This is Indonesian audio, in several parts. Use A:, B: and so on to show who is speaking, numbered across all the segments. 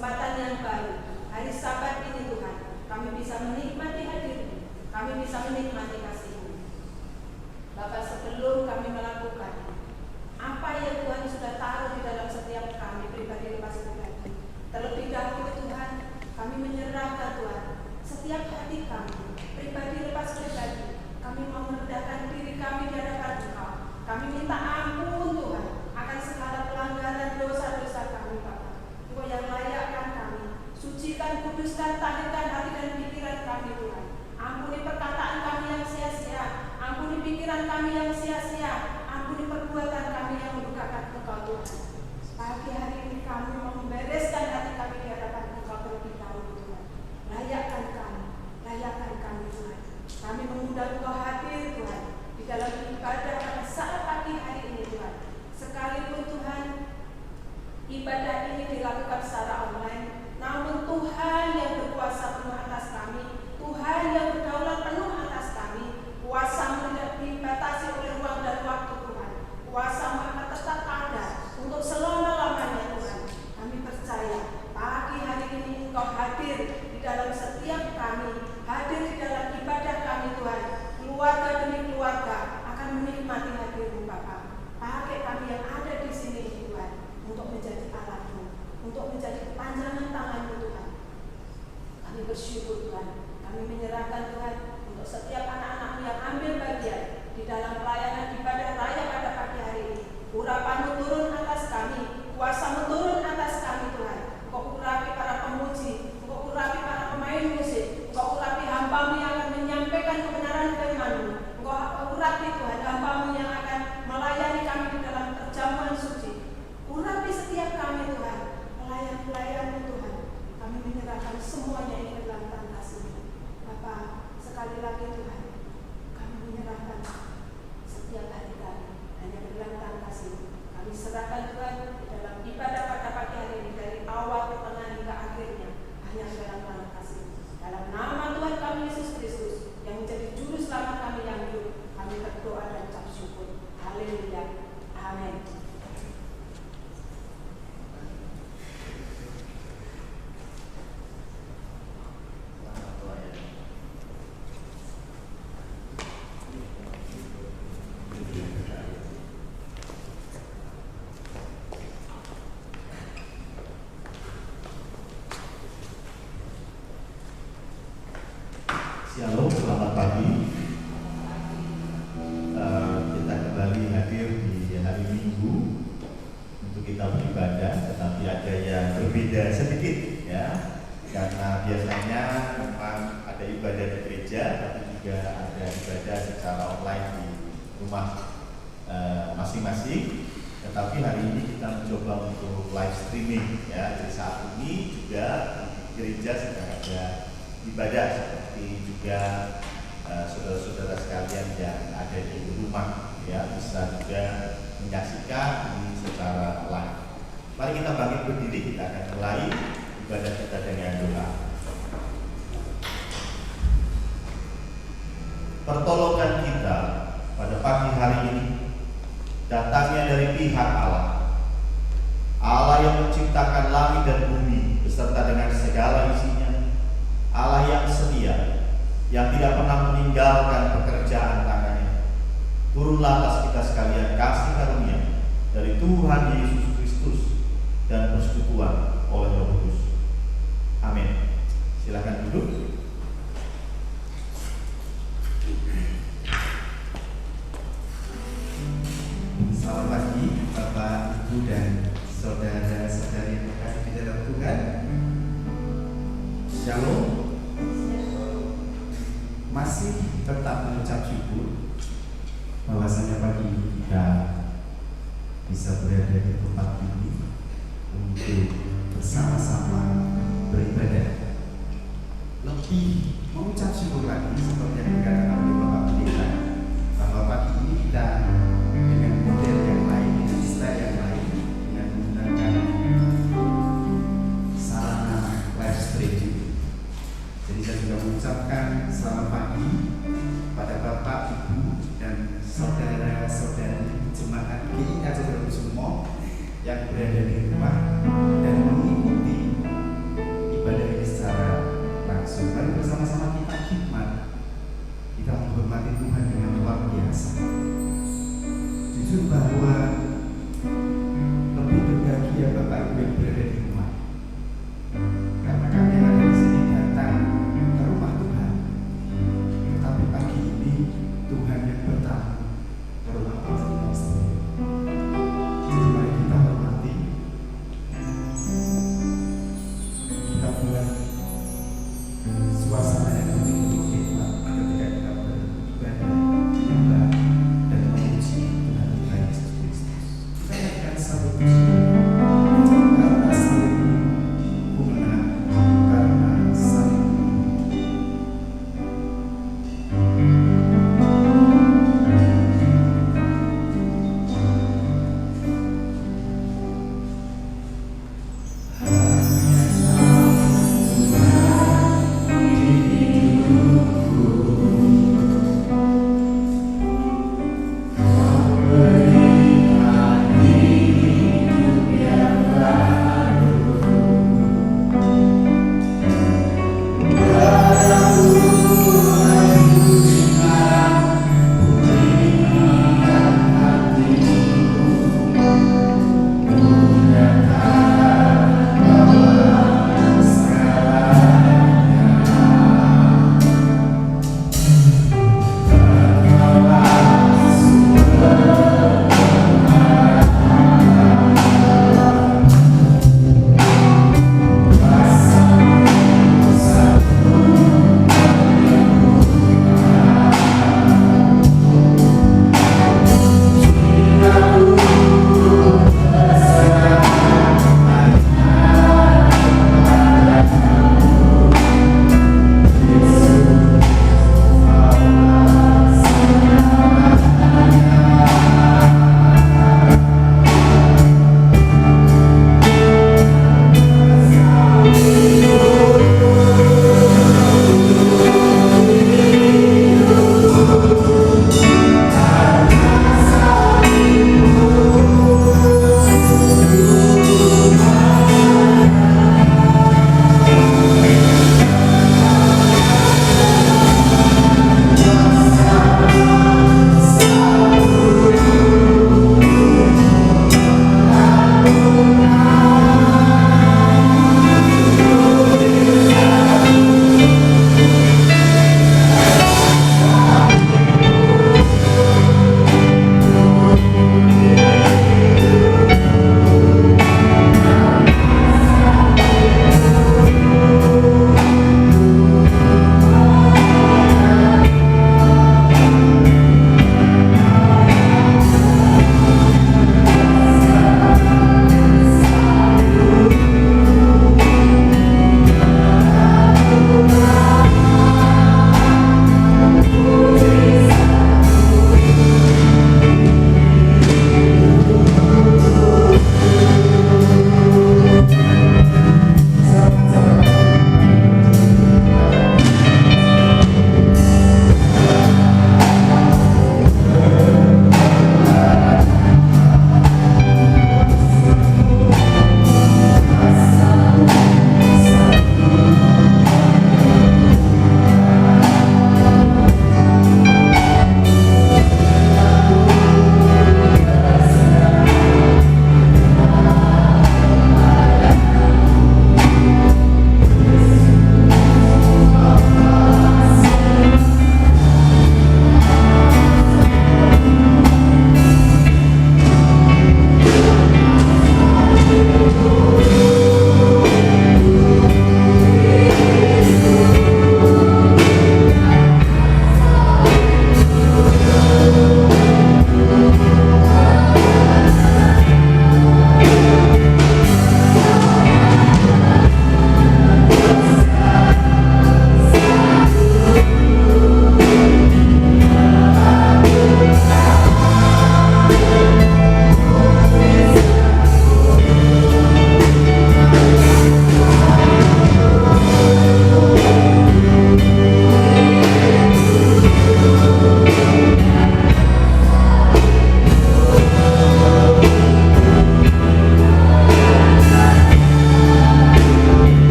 A: kesempatan yang baru, hari Sabat ini Tuhan, kami bisa menikmati hadir-Mu, kami bisa menikmati kasih-Mu. Bapak, sebelum kami melakukan apa yang Tuhan sudah taruh di dalam setiap kami pribadi lepas pribadi, terlebih dahulu Tuhan, kami menyerahkan Tuhan setiap hati kami pribadi lepas pribadi. Kami mau merendahkan diri kami di hadapan Engkau. Kami minta ampun Tuhan akan segala pelanggaran dosa-dosa kami Bapak. Engkau yang layakkan kami, sucikan, kuduskan, tahirkan hati dan pikiran kami Tuhan. Ampuni perkataan kami yang sia-sia, ampuni pikiran kami yang sia-sia, ampuni perbuatan kami yang mendukakan Engkau Tuhan. Pagi hari ini kami mau membereskan hati kami di hadapan Engkau terlebih dahulu Tuhan. Layakkan kami Tuhan. Kami mengundang Engkau hadir Tuhan di dalam ibadah pada saat pagi hari ini Tuhan. Sekalipun Tuhan ibadah ini dilakukan secara online, namun Tuhan yang berkuasa penuh atas kami, Tuhan yang berdaulat penuh atas kami, kuasa-Mu tidak dibatasi oleh ruang dan waktu Tuhan. Kuasa-Mu akan tetap ada untuk selama-lamanya Tuhan. Kami percaya pagi hari ini Engkau hadir di dalam setiap kami, hadir di dalam ibadah kami Tuhan. Keluarga demi keluarga akan menikmati hadir-Mu Bapa. Pakai kami yang ada di sini Tuhan untuk menjadi alat-Mu, untuk menjadi kepanjangan tangan-Mu Tuhan. Kami bersyukur Tuhan. Kami menyerahkan Tuhan untuk setiap anak-anak-Mu yang ambil bagian di dalam pelayanan ibadah raya pada pagi hari ini. Urapan-Mu turun atas kami, kuasa-Mu turun atas kami Tuhan. Engkau urapi para pemuji, Engkau urapi para pemain musik, Engkau urapi hamba-Mu yang akan menyampaikan kebenaran firman-Mu. Engkau urapi Tuhan hamba-Mu yang akan melayani kami di dalam perjamuan suci. Urapi setiap kami Tuhan, pelayan-pelayan-Mu Tuhan. Kami menyerahkan semuanya ini ke dalam tangan kasih-Mu. Bapa, sekali lagi Tuhan, kami menyerahkan setiap hari kami hanya ke dalam tangan kasih-Mu. Kami serahkan Tuhan di dalam ibadah pada pagi hari ini dari awal, pertengahan hingga akhirnya hanya ke dalam tangan kasih-Mu. Dalam nama Tuhan kami Yesus Kristus yang menjadi juru selamat kami yang hidup, kami berdoa dan ucap syukur. Haleluya. Amin.
B: Shalom, selamat pagi. Kita kembali hadir di hari Minggu untuk kita beribadah, tetapi ada yang berbeda sedikit ya. Karena biasanya memang ada ibadah di gereja, tapi juga ada ibadah secara online di rumah masing-masing. Tetapi hari ini kita mencoba untuk live streaming ya. Jadi saat ini juga di gereja sedang ada ibadah seperti juga saudara-saudara sekalian yang ada di rumah ya bisa juga menyaksikan ini secara live. Mari kita bangkit berdiri, kita akan mulai ibadah kita dengan doa. Pertolongan kita pada pagi hari ini datangnya dari pihak Allah. Allah yang menciptakan langit dan bumi beserta dengan segala isinya. Allah yang setia, yang tidak pernah meninggalkan pekerjaan tangannya. Turunlah atas kita sekalian kasih karunia dari Tuhan Yesus Kristus dan persekutuan oleh Roh Kudus. Amin. Silakan duduk.
C: Selamat pagi Bapak, Ibu dan saudara-saudari yang terkasih di dalam Tuhan. Shalom. Masih tetap mengucap syukur bahwasanya pagi ini kita bisa berada di tempat ini untuk bersama-sama beribadah. Lebih mengucap syukur lagi seperti yang dikatakan oleh Bapak Pendeta, bahwa pagi ini kita dengan model yang lain, dengan istilah yang lain, dengan menggunakan sarana live streaming. Jadi saya juga mengucapkan selamat pagi pada Bapak, Ibu, dan saudara-saudari jemaat GIK Cokrokusumo yang berada di rumah dan mengikuti bahwa lebih berbahagia Bapak Ibu yang berada di rumah, karena kami yang ada di sini datang ke rumah Tuhan. Tetapi pagi ini Tuhan yang bertamu ke rumah kita sendiri. Jadi mari kita hormati, kita buat suasana yang begitu hikmat ketika kita beribadah, menyembah, dan memuji Tuhan kita Yesus Kristus.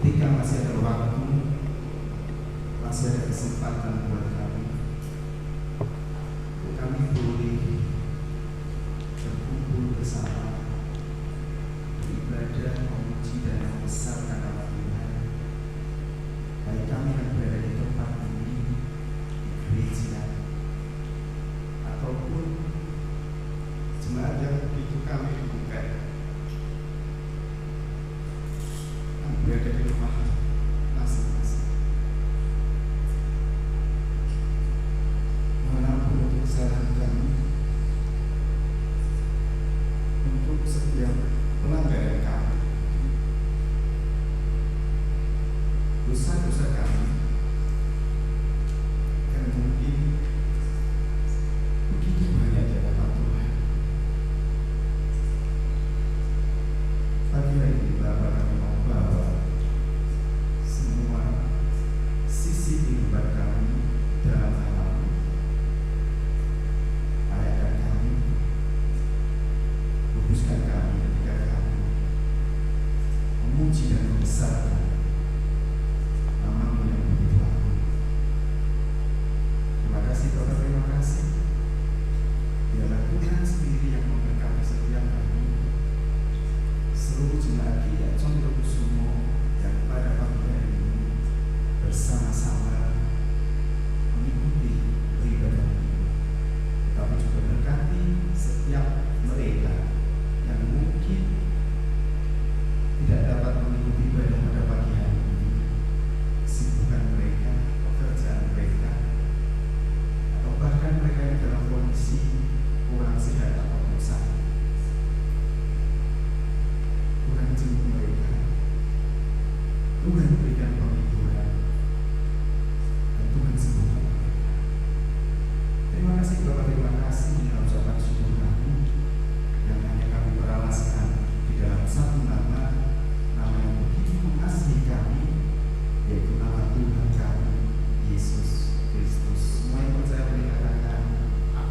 C: ketika masih ada waktu, masih ada kesempatan buat kami boleh berkumpul bersama, beribadah, memuji dan membesarkan nama Tuhan. Baik kami yang berada di tempat ini, di gereja, ataupun jemaat yang begitu kami bukan, yang berada di rumah masing-masing. Mohon untuk kesalahan kami, untuk setiap pelanggaran kami, dosa-dosa kami, dan mungkin begitu banyak di hadapan Tuhan. Pagi hari ini Bapak kami mau bawa semua sisi kehidupan kami dalam alam, ayahkan kami, luruskan kami ketika kami memuji dan membesarkan nama-Mu yang begitu agung. Terima kasih Bapak, terima kasih. Biarlah Tuhan sendiri yang memberkati setiap kami, seluruh jemaat Gereja Condrokusumo yang pada pagi hari ini bersama-sama mengikuti beribadah ini. Tetapi juga berkati setiap mereka yang mungkin tidak dapat mengikuti ibadah pada pagi hari ini, kesibukan mereka, pekerjaan mereka, atau bahkan mereka yang dalam kondisi kurang sehat atau sakit. Tuhan jemput mereka, Tuhan berikan penghiburan, dan Tuhan sembuhkan mereka. Terima kasih Bapak, terima kasih dalam ucapan syukur kami yang hanya kami beralaskan di dalam satu nama yang begitu mengasihi kami, yaitu nama Tuhan kami, Yesus Kristus. Semua yang percaya boleh katakan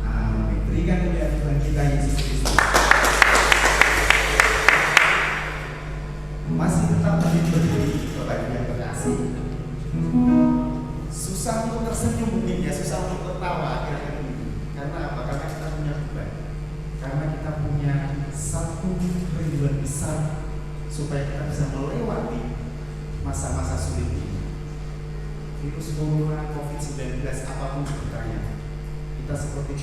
C: amin. Berikan kemuliaan Tuhan kita Yesus Kristus. Masih tetap berdiri, Bapak yang terkasih. Susah untuk tersenyum mungkin ya, susah untuk tertawa akhir-akhir ini. Karena apa? Karena kita punya beban. Karena kita punya satu kerinduan besar supaya kita bisa melewati masa-masa sulit ini. Virus corona, COVID-19, apapun sebutannya, kita seperti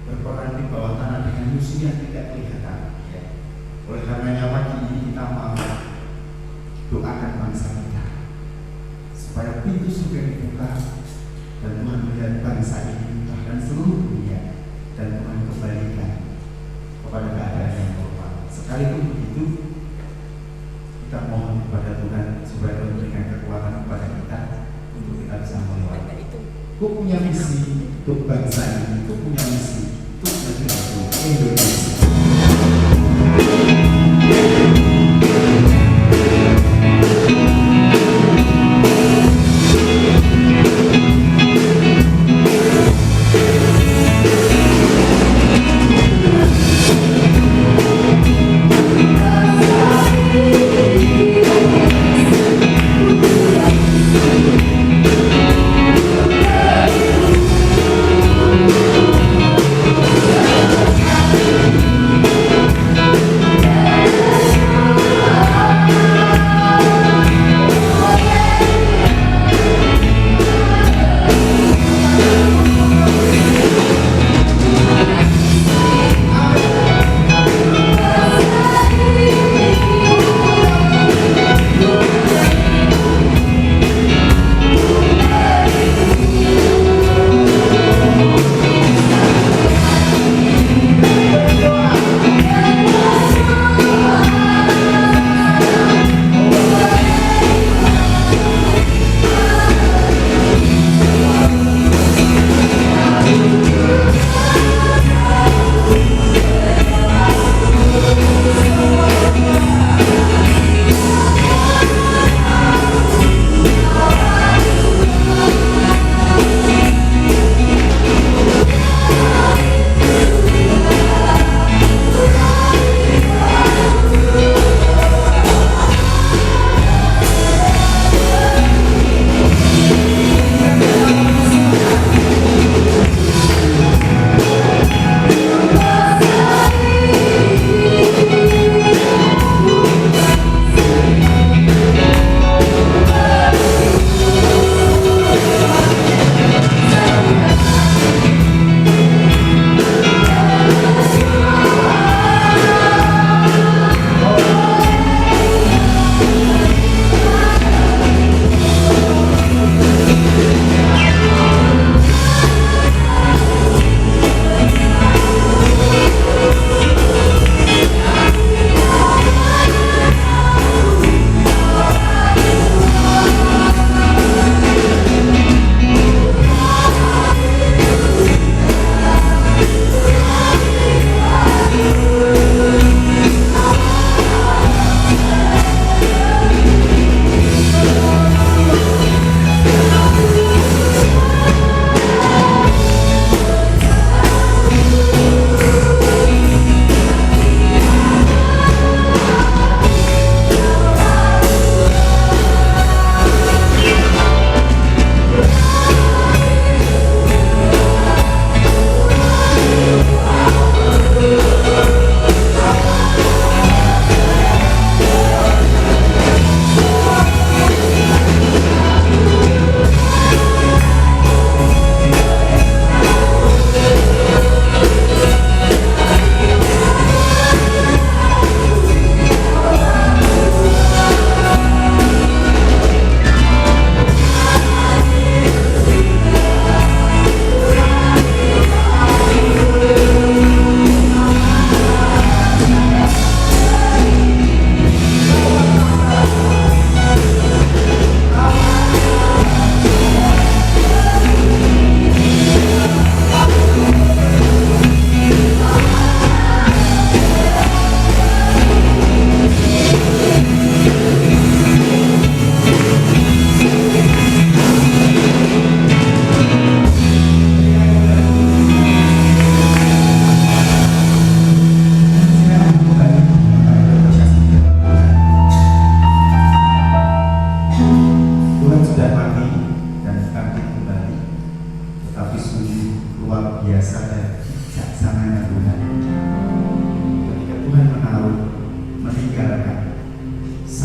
C: berperang di bawah tanah dengan musuh yang tidak kelihatan. Oleh karenanya pagi ini kita mau doakan bangsa kita supaya pintu surga dibuka dan Tuhan melihat bangsa ini bahkan seluruh dunia, dan Tuhan kembalikan kepada keadaan yang normal. Sekalipun begitu, kita mohon kepada Tuhan supaya Tuhan memberikan kekuatan kepada kita untuk kita bisa melewati. Kau punya misi untuk bangsa ini, kau punya misi untuk negara Indonesia.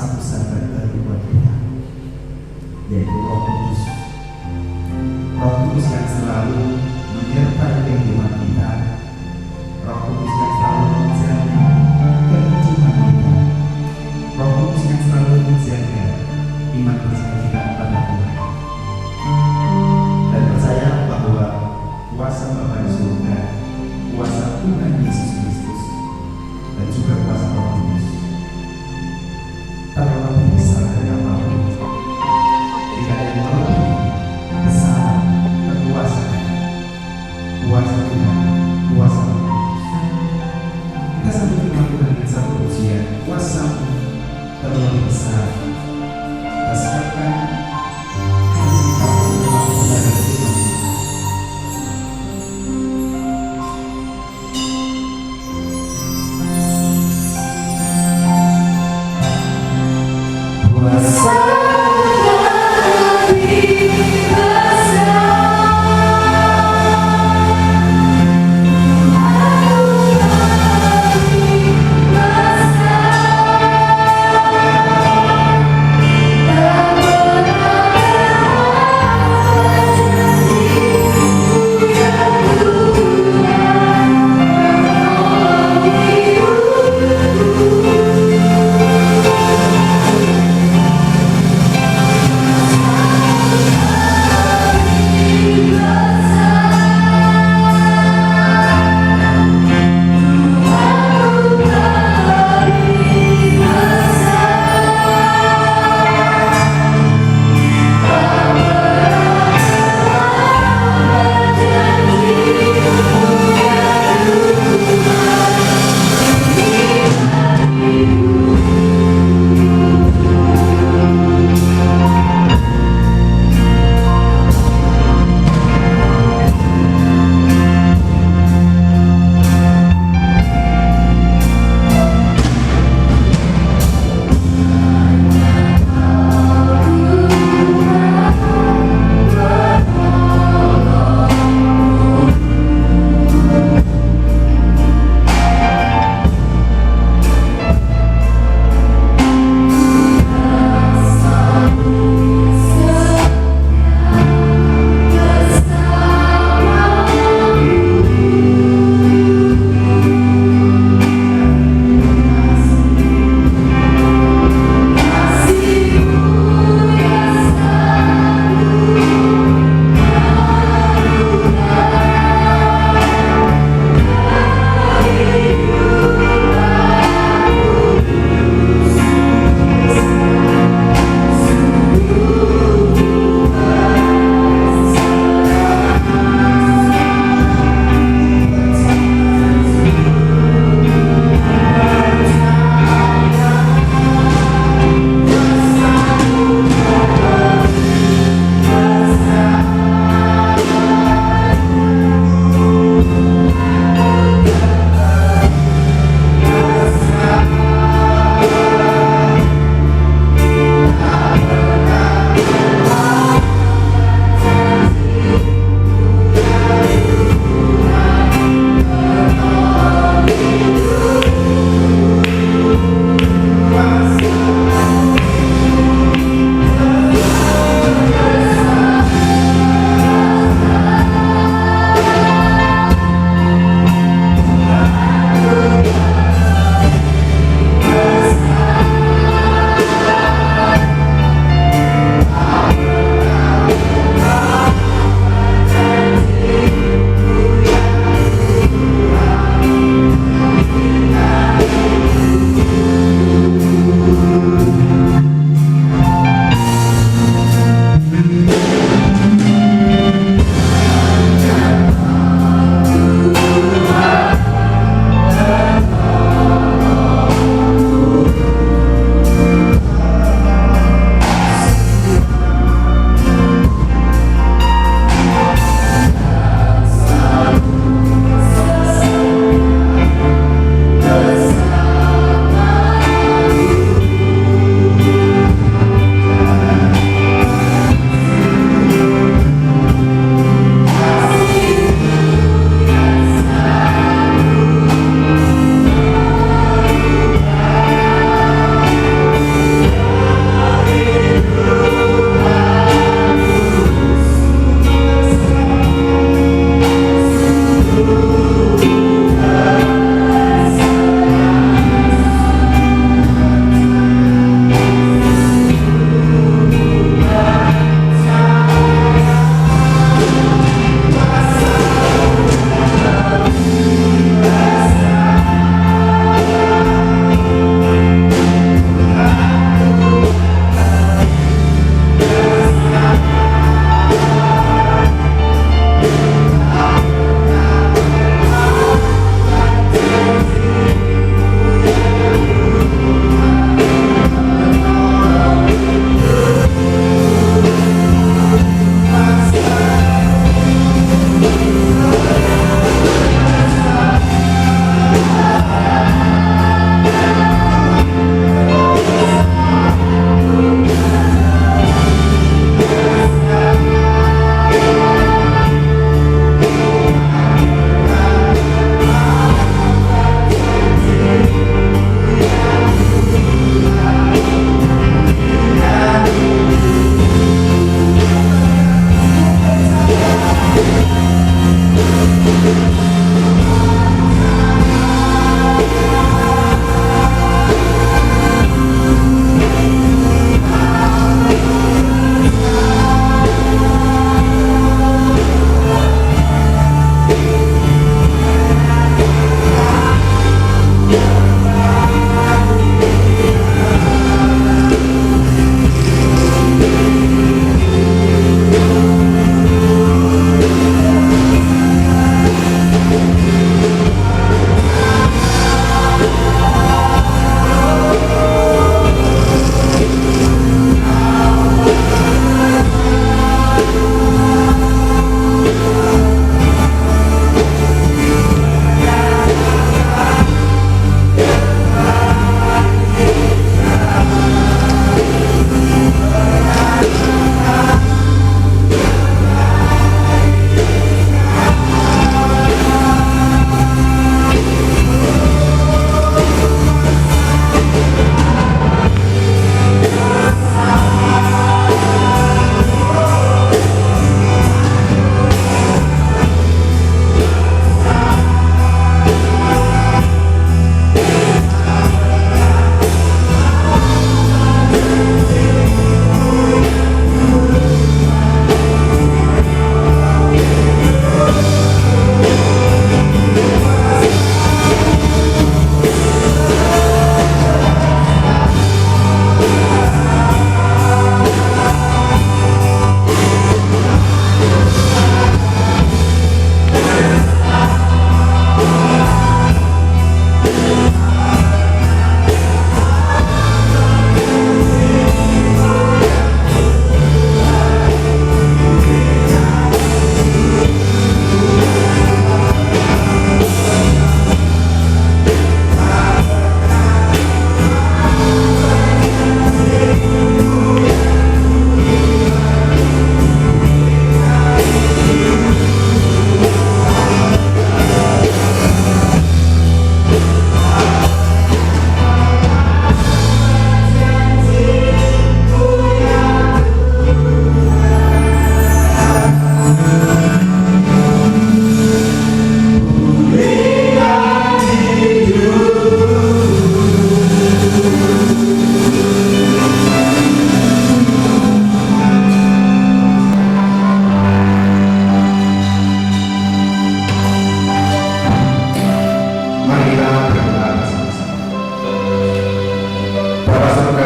C: satu sahabat baru buat kita, yaitu Roh Kudus. Roh Kudus yang selalu menyertai kehidupan kita, Roh Kudus yang selalu menjaga kehidupan kita, Roh Kudus yang selalu menjaga iman percaya kita kepada Tuhan. Dan percaya bahwa kuasa Bapa di surga, kuasa Tuhan Yesus Kristus, dan juga kuasa Roh Kudus terlebih besar dari apapun. Tidak ada yang lebih besar kekuasaan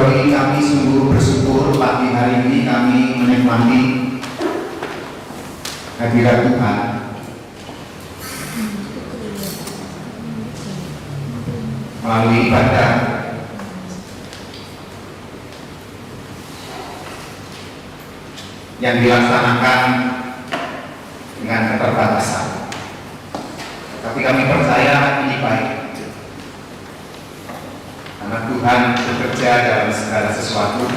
D: Saudara-saudari, kami sungguh bersyukur pagi hari ini kami menikmati hadirat Tuhan. Melalui ibadah yang dilaksanakan dengan keterbatasan. Tapi kami percaya ini baik. Karena Tuhan bekerja dalam segala sesuatu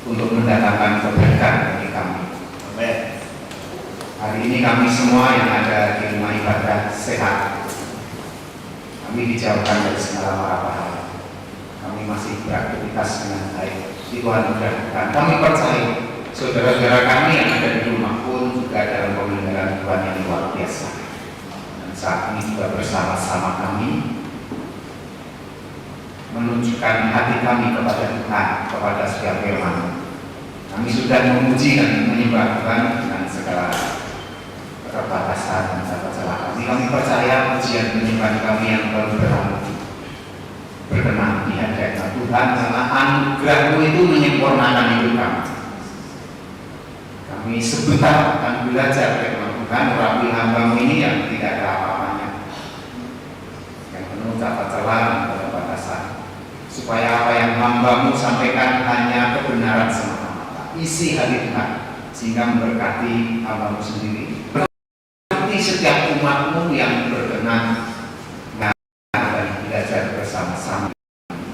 D: untuk mendatangkan kebaikan bagi kami.
B: Amin.
D: Hari ini kami semua yang ada di rumah ibadah sehat. Kami dijauhkan dari segala mara bahaya. Kami masih beraktivitas dengan baik. Tuhan mudahkan. Kami percaya saudara-saudara kami yang ada di rumah pun juga dalam pemeliharaan Tuhan yang luar biasa. Dan saat ini juga bersama-sama kami menunjukkan hati kami kepada Tuhan, kepada setiap firman. Kami sudah memuji dan menyembah Tuhan dengan segala keterbatasan dan segala celah kami. Kami percaya pujian penyembahan kami yang baru berkenan di hadirat Tuhan, karena anugerah-Mu itu menyempurnakan hidup kami. Kami sebentar akan belajar firman Tuhan, melalui hamba-Mu ini yang tidak ada apa-apanya, yang penuh tata celah dan keterbatasan, supaya apa yang hamba-Mu sampaikan hanya kebenaran semata-mata. Isi hati Tuhan, sehingga memberkati hamba-Mu sendiri, berkati setiap umat-Mu yang berkenan dan belajar bersama-sama.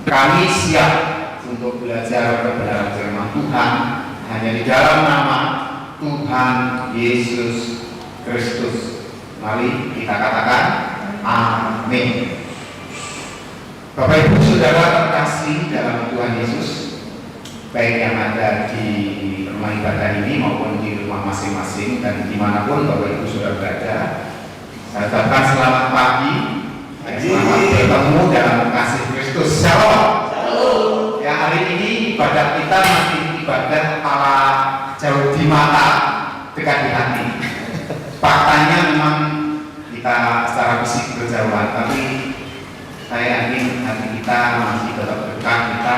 D: Kami siap untuk belajar kebenaran firman Tuhan hanya di dalam nama Tuhan Yesus Kristus. Mari kita katakan amin. Bapak Ibu Saudara terkasih dalam Tuhan Yesus, baik yang ada di rumah ibadah ini maupun di rumah masing-masing dan dimanapun Bapak Ibu Saudara berada, saya ucapkan selamat pagi, selamat bertemu dalam kasih Kristus. Shalom. Ya, hari ini ibadah kita masih ibadah ala jauh di mata, dekat di hati. Faktanya memang kita secara fisik berjauhan, tapi saya yakin hati kita masih tetap dekat. Kita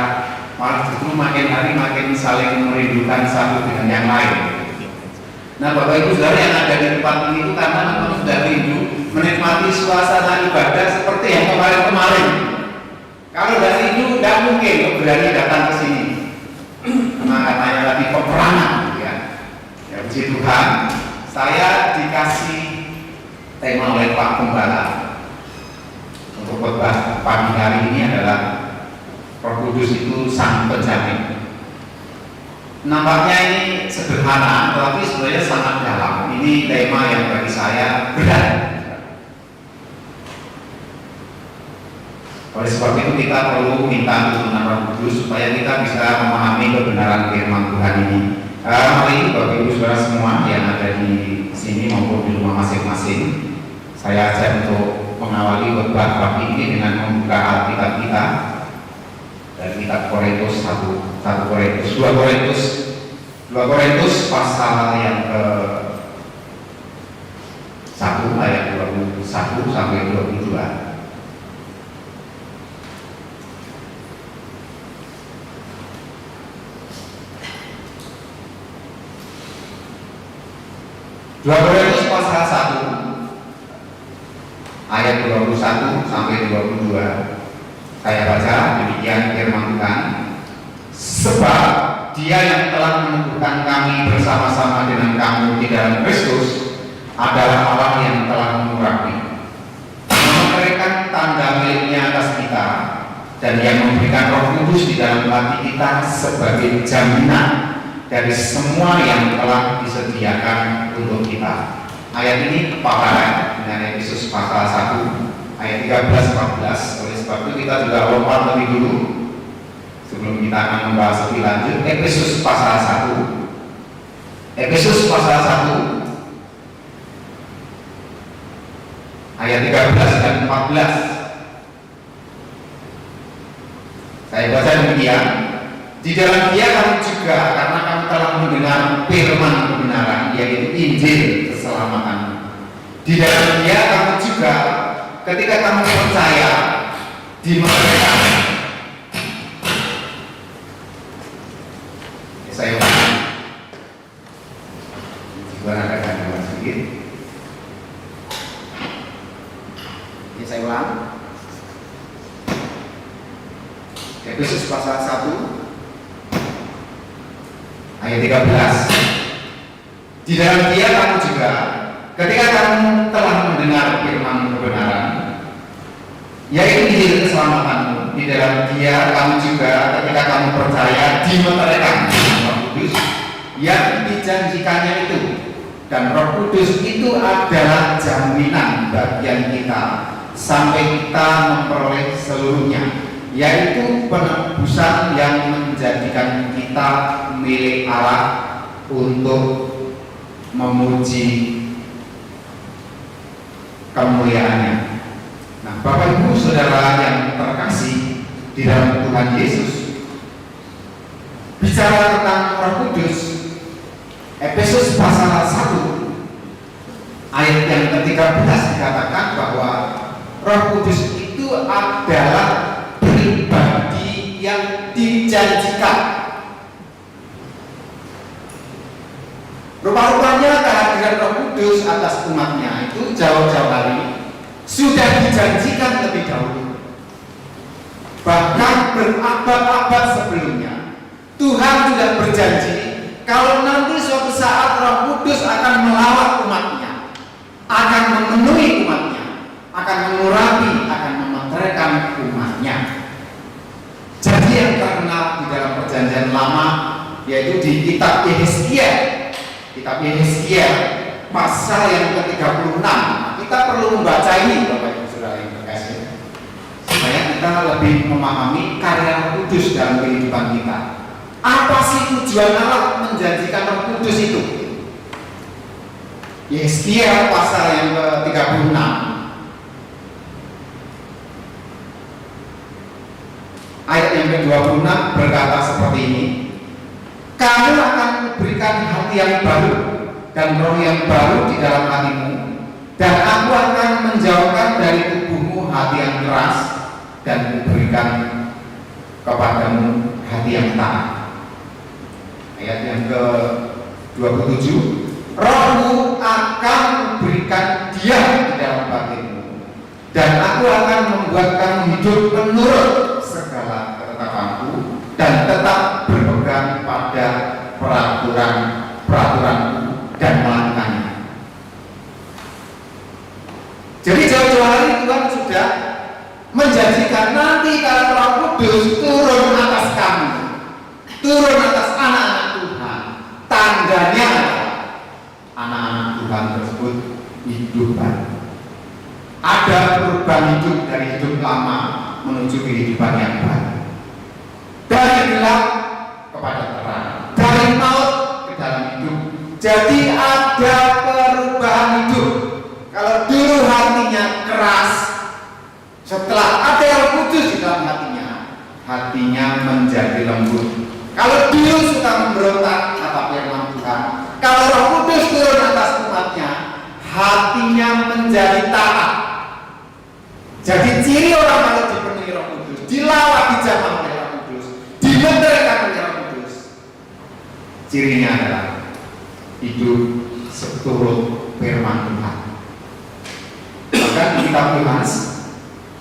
D: malah justru makin hari makin saling merindukan satu dengan yang lain. Nah, Bapak Ibu Saudara yang ada di tempat ini itu karena memang sudah rindu menikmati suasana ibadah seperti yang kemarin-kemarin. Kalau dari rindu tidak mungkin berani datang ke sini, karena katanya lagi peperangan, ya. Ya puji Tuhan, saya dikasih tema oleh Pak Gembala untuk khotbah pagi hari ini adalah Roh Kudus itu sang penjamin. Nampaknya ini sederhana, tetapi sebenarnya sangat dalam. Ini tema yang bagi saya berat. Oleh sebab itu kita perlu minta tuntunan Roh Kudus supaya kita bisa memahami kebenaran firman Tuhan ini. Mari Bapak Ibu Saudara semua yang ada di sini maupun di rumah masing-masing, saya ajak untuk mengawali khotbah pagi ini dengan membuka Alkitab kita dari kitab Korintus 1 Korintus 2 Korintus pasal yang ke 1 ayat 21 sampai 22. Dua Korintus pasal 1 ayat 21 sampai 22. Saya baca demikian firman Tuhan. Sebab Dia yang telah meneguhkan kami bersama-sama dengan kamu di dalam Kristus adalah Allah yang telah mengurapi, memberikan tanda miliknya atas kita, dan yang memberikan Roh Kudus di dalam hati kita sebagai jaminan dari semua yang telah disediakan untuk kita. Ayat ini paparan dengan Efesus pasal 1 ayat 13-14. Oleh sebab itu kita juga lompat lebih dulu sebelum kita akan membahas lebih lanjut. Efesus pasal 1 ayat 13 dan 14. Saya baca demikian. Di dalam Dia kamu juga, karena kamu telah mendengar firman kebenaran, yaitu Injil keselamatan. Di dalam Dia kamu juga, ketika kamu percaya, dimerdekakan Efesus pasal 1 ayat 13. Di dalam Dia kamu juga, ketika kamu telah mendengar firman kebenaran, yaitu Injil keselamatanmu, di dalam Dia kamu juga, ketika kamu percaya, dimeteraikan Roh Kudus yang dijanjikannya itu. Dan Roh Kudus itu adalah jaminan bagian kita sampai kita memperoleh seluruhnya, yaitu penebusan yang menjadikan kita milik Allah untuk memuji kemuliaannya. Nah, Bapak Ibu Saudara yang terkasih di dalam Tuhan Yesus, bicara tentang Roh Kudus, Efesus pasal 1 ayat yang ke-13 dikatakan bahwa Roh Kudus itu adalah pribadi yang dijanjikan. Rupa-rupanya kehadiran Roh Kudus atas umatnya itu jauh-jauh hari sudah dijanjikan lebih dahulu. Bahkan berabad-abad sebelumnya Tuhan sudah berjanji kalau nanti suatu saat Roh Kudus akan melawat umatnya, akan memenuhi umatnya, akan mengurapi, akan memeteraikan umatnya. Jadi yang terkenal di dalam Perjanjian Lama yaitu di kitab Yehezkiel. Kitab Yehezkiel pasal yang ke-36. Kita perlu membaca ini Bapak Ibu Saudara yang terkasih, supaya kita lebih memahami karya Roh Kudus dalam kehidupan kita. Apa sih tujuan Allah menjanjikan Roh Kudus itu? Yehezkiel pasal yang ke-36 ayat yang ke-26 berkata seperti ini. Kamu akan memberikan hati yang baru dan roh yang baru di dalam hatimu, dan aku akan menjauhkan dari tubuhmu hati yang keras dan memberikan kepadamu hati yang taat. Ayat yang ke-27, Rohmu akan memberikan diam di dalam batinmu, dan aku akan membuat kamu hidup menurut segala ketetapanku dan tetap berpegang pada peraturanku dan melakukannya. Jadi jauh-jauh hari Tuhan sudah menjanjikan nanti kalau Roh Kudus turun atas kamu, turun atas anak-anak Tuhan, tandanya anak-anak Tuhan tersebut hidup baru. Ada perubahan hidup dari hidup lama menuju kehidupan yang baru, dari gelap kepada terang, dari maut ke dalam hidup. Jadi ada perubahan hidup. Kalau dulu hatinya keras, setelah ada Roh Kudus di dalam hatinya menjadi lembut. Kalau dulu suka memberontak, kata firman Tuhan, kalau Roh Kudus turun atas umatnya, hatinya menjadi taat. Jadi ciri orang kalau dipenuhi Roh Kudus, dilawat, dijamah oleh Roh Kudus, dimeteraikan oleh Roh Kudus, cirinya adalah hidup seturut firman Tuhan. Bahkan di kitab Yohanes,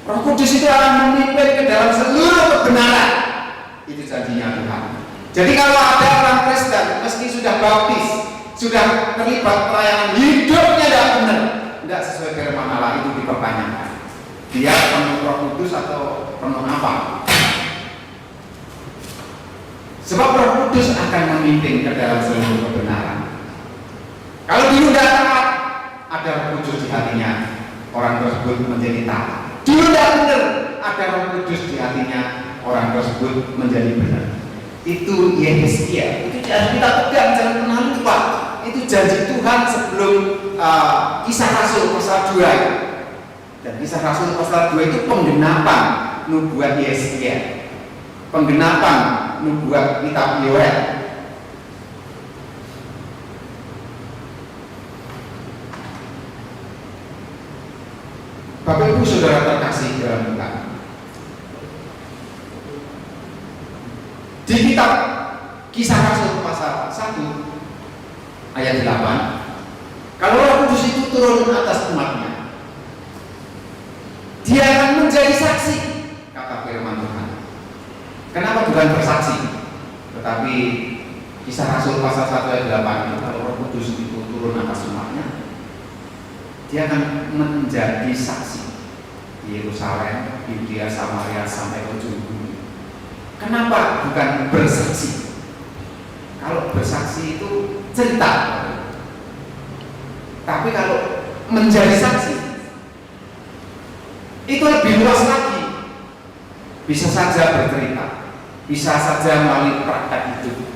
D: Roh Kudus itu akan memimpin ke dalam seluruh kebenaran. Itu janjinya Tuhan. Jadi kalau ada orang Kristen meski sudah baptis, sudah terlibat pelayanan, hidupnya tidak benar, tidak sesuai firman Allah, itu dipertanyakan. Dia penuh Roh Kudus atau penuh apa? Sebab Roh Kudus akan memimpin ke dalam seluruh kebenaran. Kalau dulu tidak taat, ada Roh Kudus di hatinya, orang tersebut menjadi taat. Dulu tidak benar, ada Roh Kudus di hatinya, orang tersebut menjadi benar. Itu Yehezkiel. Itu jangan kita pegang, jangan pernah lupa. Itu janji Tuhan sebelum Kisah Rasul pasal 2. Dan Kisah Rasul pasal 2 itu penggenapan nubuat Yehezkiel, penggenapan nubuat kitab Yoel. Bapak Ibu Saudara terkasih dalam Tuhan, di kitab Kisah Rasul pasal 1 ayat 8, kalau Roh Kudus itu turun atas umatnya, Dia akan menjadi saksi, kata firman Tuhan. Kenapa bukan bersaksi? Tetapi Kisah Rasul pasal 1 ayat 8 itu kalau Roh Kudus itu turun atas umatnya, dia akan menjadi saksi di Yerusalem, Yudea, Samaria sampai ke ujung bumi. Kenapa bukan bersaksi? Kalau bersaksi itu cerita, tapi kalau menjadi saksi itu lebih luas lagi. Bisa saja bercerita, bisa saja melalui praktek hidup.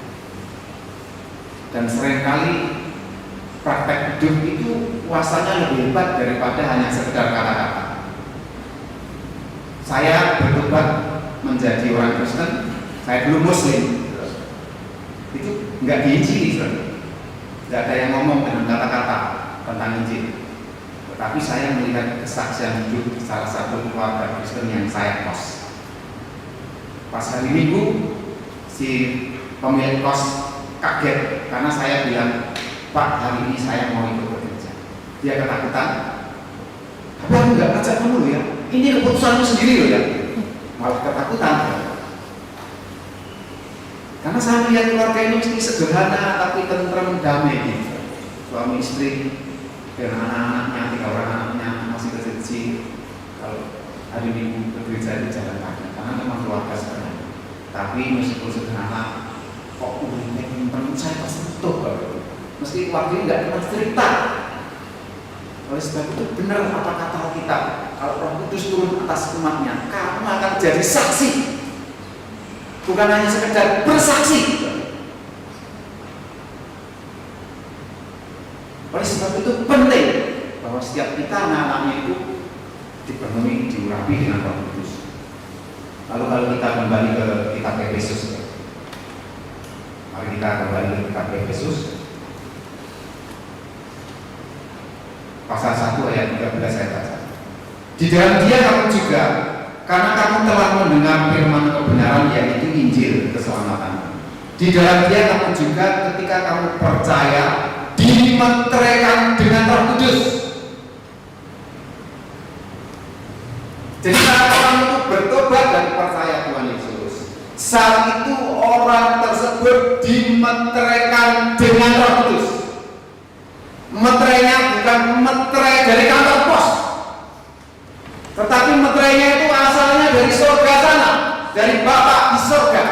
D: Dan seringkali praktek hidup itu kuasanya lebih hebat daripada hanya sekedar kata-kata. Saya bertobat menjadi orang Kristen, saya belum Muslim. Itu nggak diinjili, nggak ada yang ngomong dengan kata-kata tentang Injil. Tetapi saya melihat kesaksian hidup salah satu keluarga Kristen yang saya kos. Pas hari Minggu, si pemilik kos kaget karena saya bilang, "Pak, hari ini saya mau ikut bekerja." Dia ketakutan. "Tapi aku nggak ngajak kamu loh ya, ini keputusanmu sendiri loh ya." Malah ketakutan. Karena saya melihat keluarga ini mesti sederhana tapi tentrem damai gitu. Suami istri dengan anak-anaknya, 3 orang anaknya masih kecil. Kalau hari Minggu ke gereja di jalan kaki karena memang keluarga sederhana. Tapi meskipun sederhana, kok uniknya menurut saya pasti betul. Meski keluarga ini nggak pernah cerita. Oleh sebab itu benar apa kata kita, kalau Roh Kudus turun atas umatnya, kamu akan jadi saksi, bukan hanya sekedar bersaksi. Oleh sebab itu penting bahwa setiap kita anak-anaknya itu dipenuhi, diurapi dengan Roh Kudus. Lalu kalau kita kembali ke kitab Efesus, mari kita kembali ke kitab Efesus pasal 1 ayat 13 saya baca. Di dalam Dia kamu juga, karena kamu telah mendengar firman kebenaran yaitu Injil keselamatan. Di dalam Dia kamu juga ketika kamu percaya dimeteraikan dengan Roh Kudus. Jadi saat orang itu bertobat dan percaya Tuhan Yesus, saat itu orang tersebut dimeteraikan dengan Roh Kudus. Meterainya bukan meterai dari kantor pos, tetapi meterainya itu asalnya dari surga sana, dari Bapa di surga,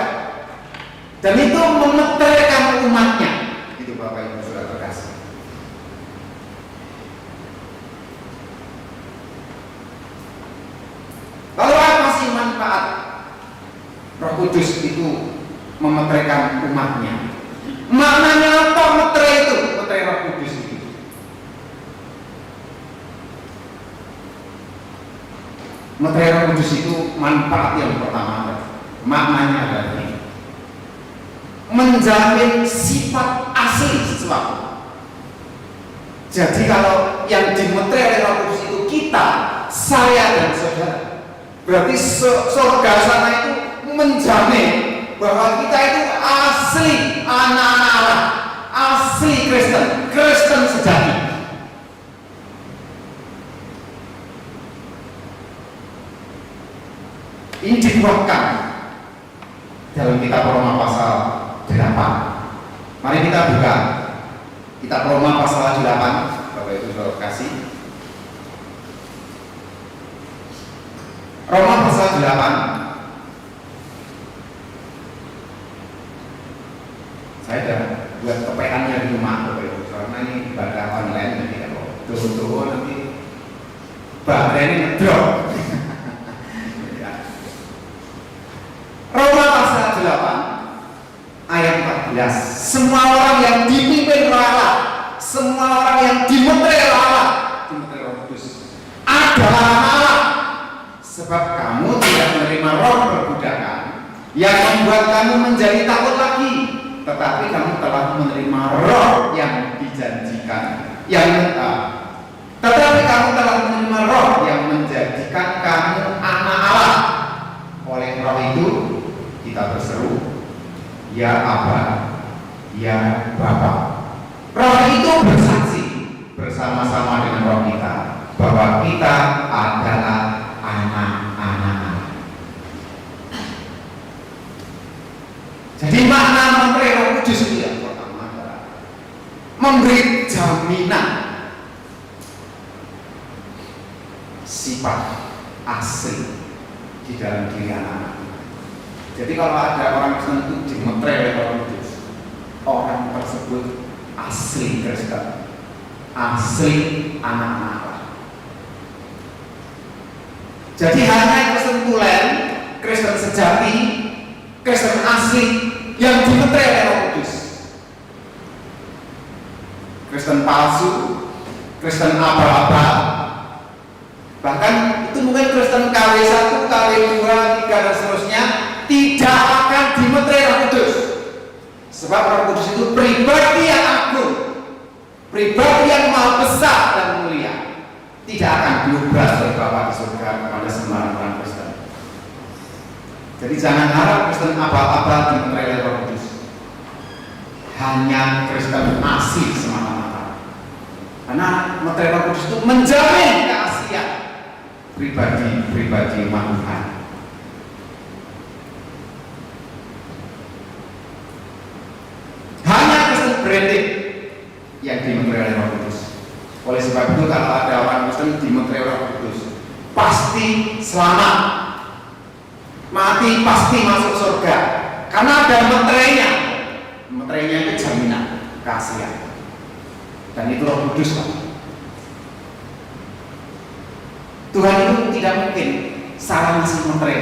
D: dan itu memeteraikan umatnya. Itu Bapak Ibu Saudara terkasih. Lalu apa sih manfaat Roh Kudus itu memeteraikan umatnya? Maknanya apa meterai itu? Meterai Roh Kudus itu. Meterai Roh Kudus itu manfaat yang pertama, maknanya adalah menjamin sifat asli sesuatu. Jadi kalau yang dimeterai oleh Roh Kudus itu kita, saya dan saudara, berarti surga sana itu menjamin bahwa kita itu asli anak-anak Allah, asli Kristen, Kristen sejati. Ini dikuatkan dalam kitab Roma pasal 8. Mari kita buka kitab Roma pasal 8, Bapak Ibu Saudara kasih. Roma pasal 8. Saya sudah buat kepeannya di rumah, Bapak Ibu, karena ini ibadah online, jadi kalau turun-turun nanti baterainya ngedrop. Roma pasal 8 ayat 14. Semua orang yang dipimpin oleh Allah, semua orang yang dimeterai oleh Allah, dimeterai Roh Kudus, adalah Allah. Sebab kamu tidak menerima roh perbudakan yang membuat kamu menjadi takut lagi, tetapi kamu telah menerima roh yang dijanjikan, tetapi kamu telah menerima roh yang menjadikan kamu anak Allah. Oleh roh itu kita berseru, ya Aba, ya Bapa. Roh itu bersaksi bersama-sama dengan roh kita bahwa kita adalah anak-anak. Jadi makna menteri Roh Kudus itu yang pertama adalah memberi jaminan sifat asli di dalam diri anak-anak. Jadi kalau ada orang Kristen itu dimeteri oleh Roh Kudus, orang tersebut asli Kristen, asli anak-anak Allah. Jadi hanya Kristen tulen, Kristen sejati, Kristen asli yang dimeteri oleh Roh Kudus. Kristen palsu, Kristen abal-abal, bahkan itu mungkin Kristen KW1, KW2, 3 dan seterusnya tidak akan dimeteri Roh Kudus. Sebab Roh Kudus itu pribadi yang agung, pribadi yang maha besar dan mulia, tidak akan diubah oleh Bapa di surga kepada sembarang orang Kristen. Jadi jangan harap Kristen abal-abal dimeteri oleh Roh Kudus. Hanya Kristen asli semata-mata. Karena meteri Roh Kudus itu menjamin keaslian pribadi umat Tuhan. Hanya Kristen branded yang dimeteri oleh Roh Kudus. Oleh sebab itu kalau ada orang Kristen dimeteri Roh Kudus, pasti selamat, mati pasti masuk surga. Karena ada meterinya. Meterinya itu jaminan keaslian. Dan itu Roh Kudus, Pak. Tuhan itu tidak mungkin salah ngasih meteri,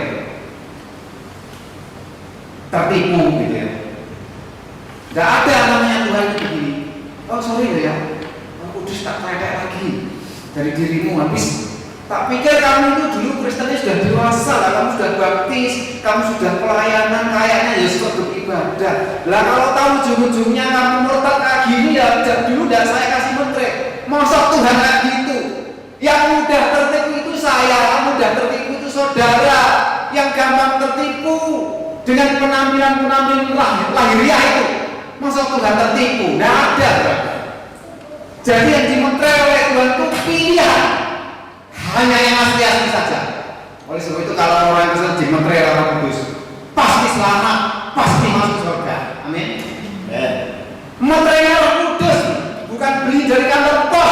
D: tertipu gitu ya. Tidak ada namanya Tuhan itu begini. Oh sorry ya, Roh Kudus tak kayak lagi dari dirimu habis. Tak pikir kamu itu dulu Kristennya sudah dewasa lah, kamu sudah baptis, kamu sudah pelayanan, kayaknya ya sudah beribadah. Lah kalau tahu ujung-ujungnya kamu murtad kayak gini ya dulu dah saya kasih menteri. Masa Tuhan kayak gitu? Yang mudah tertipu itu saya, yang mudah tertipu itu saudara, yang gampang tertipu dengan penampilan lahiriah itu. Masa Tuhan tertipu? Tidak ada. Jadi yang dimenteri oleh Tuhan itu pilihan, hanya yang asli-asli saja. Oleh sebab itu kalau orang Kristen dimenteri oleh Roh Kudus, pasti selamat, pasti masuk surga. Amin. Menteri Roh Kudus bukan beli dari kantor pos.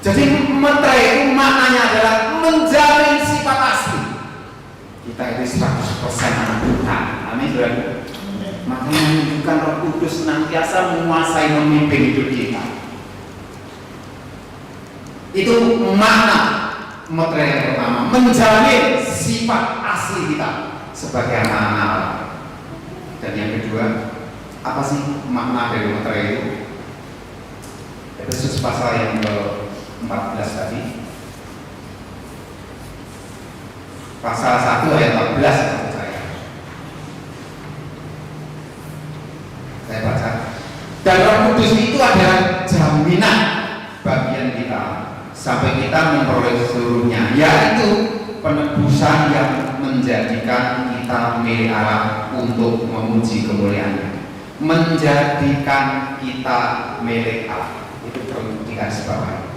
D: Jadi menteri itu maknanya adalah menjamin sifat asli. Kita itu 100% anak Tuhan. Amin. Makanya menunjukkan Roh Kudus senantiasa menguasai memimpin hidup kita. Itu makna meteri yang pertama, menjamin sifat asli kita sebagai anak-anak Allah. Dan yang kedua, apa sih makna dari meteri itu? Efesus pasal yang ke-14 tadi, pasal 1 ayat 14. Saya baca. Dan Roh Kudus itu adalah jaminan bagian kita sampai kita memperoleh seluruhnya, yaitu penebusan yang menjadikan kita milik Allah untuk memuji kemuliaan-Nya. Menjadikan kita milik Allah. Itu perlu digarisbawahi.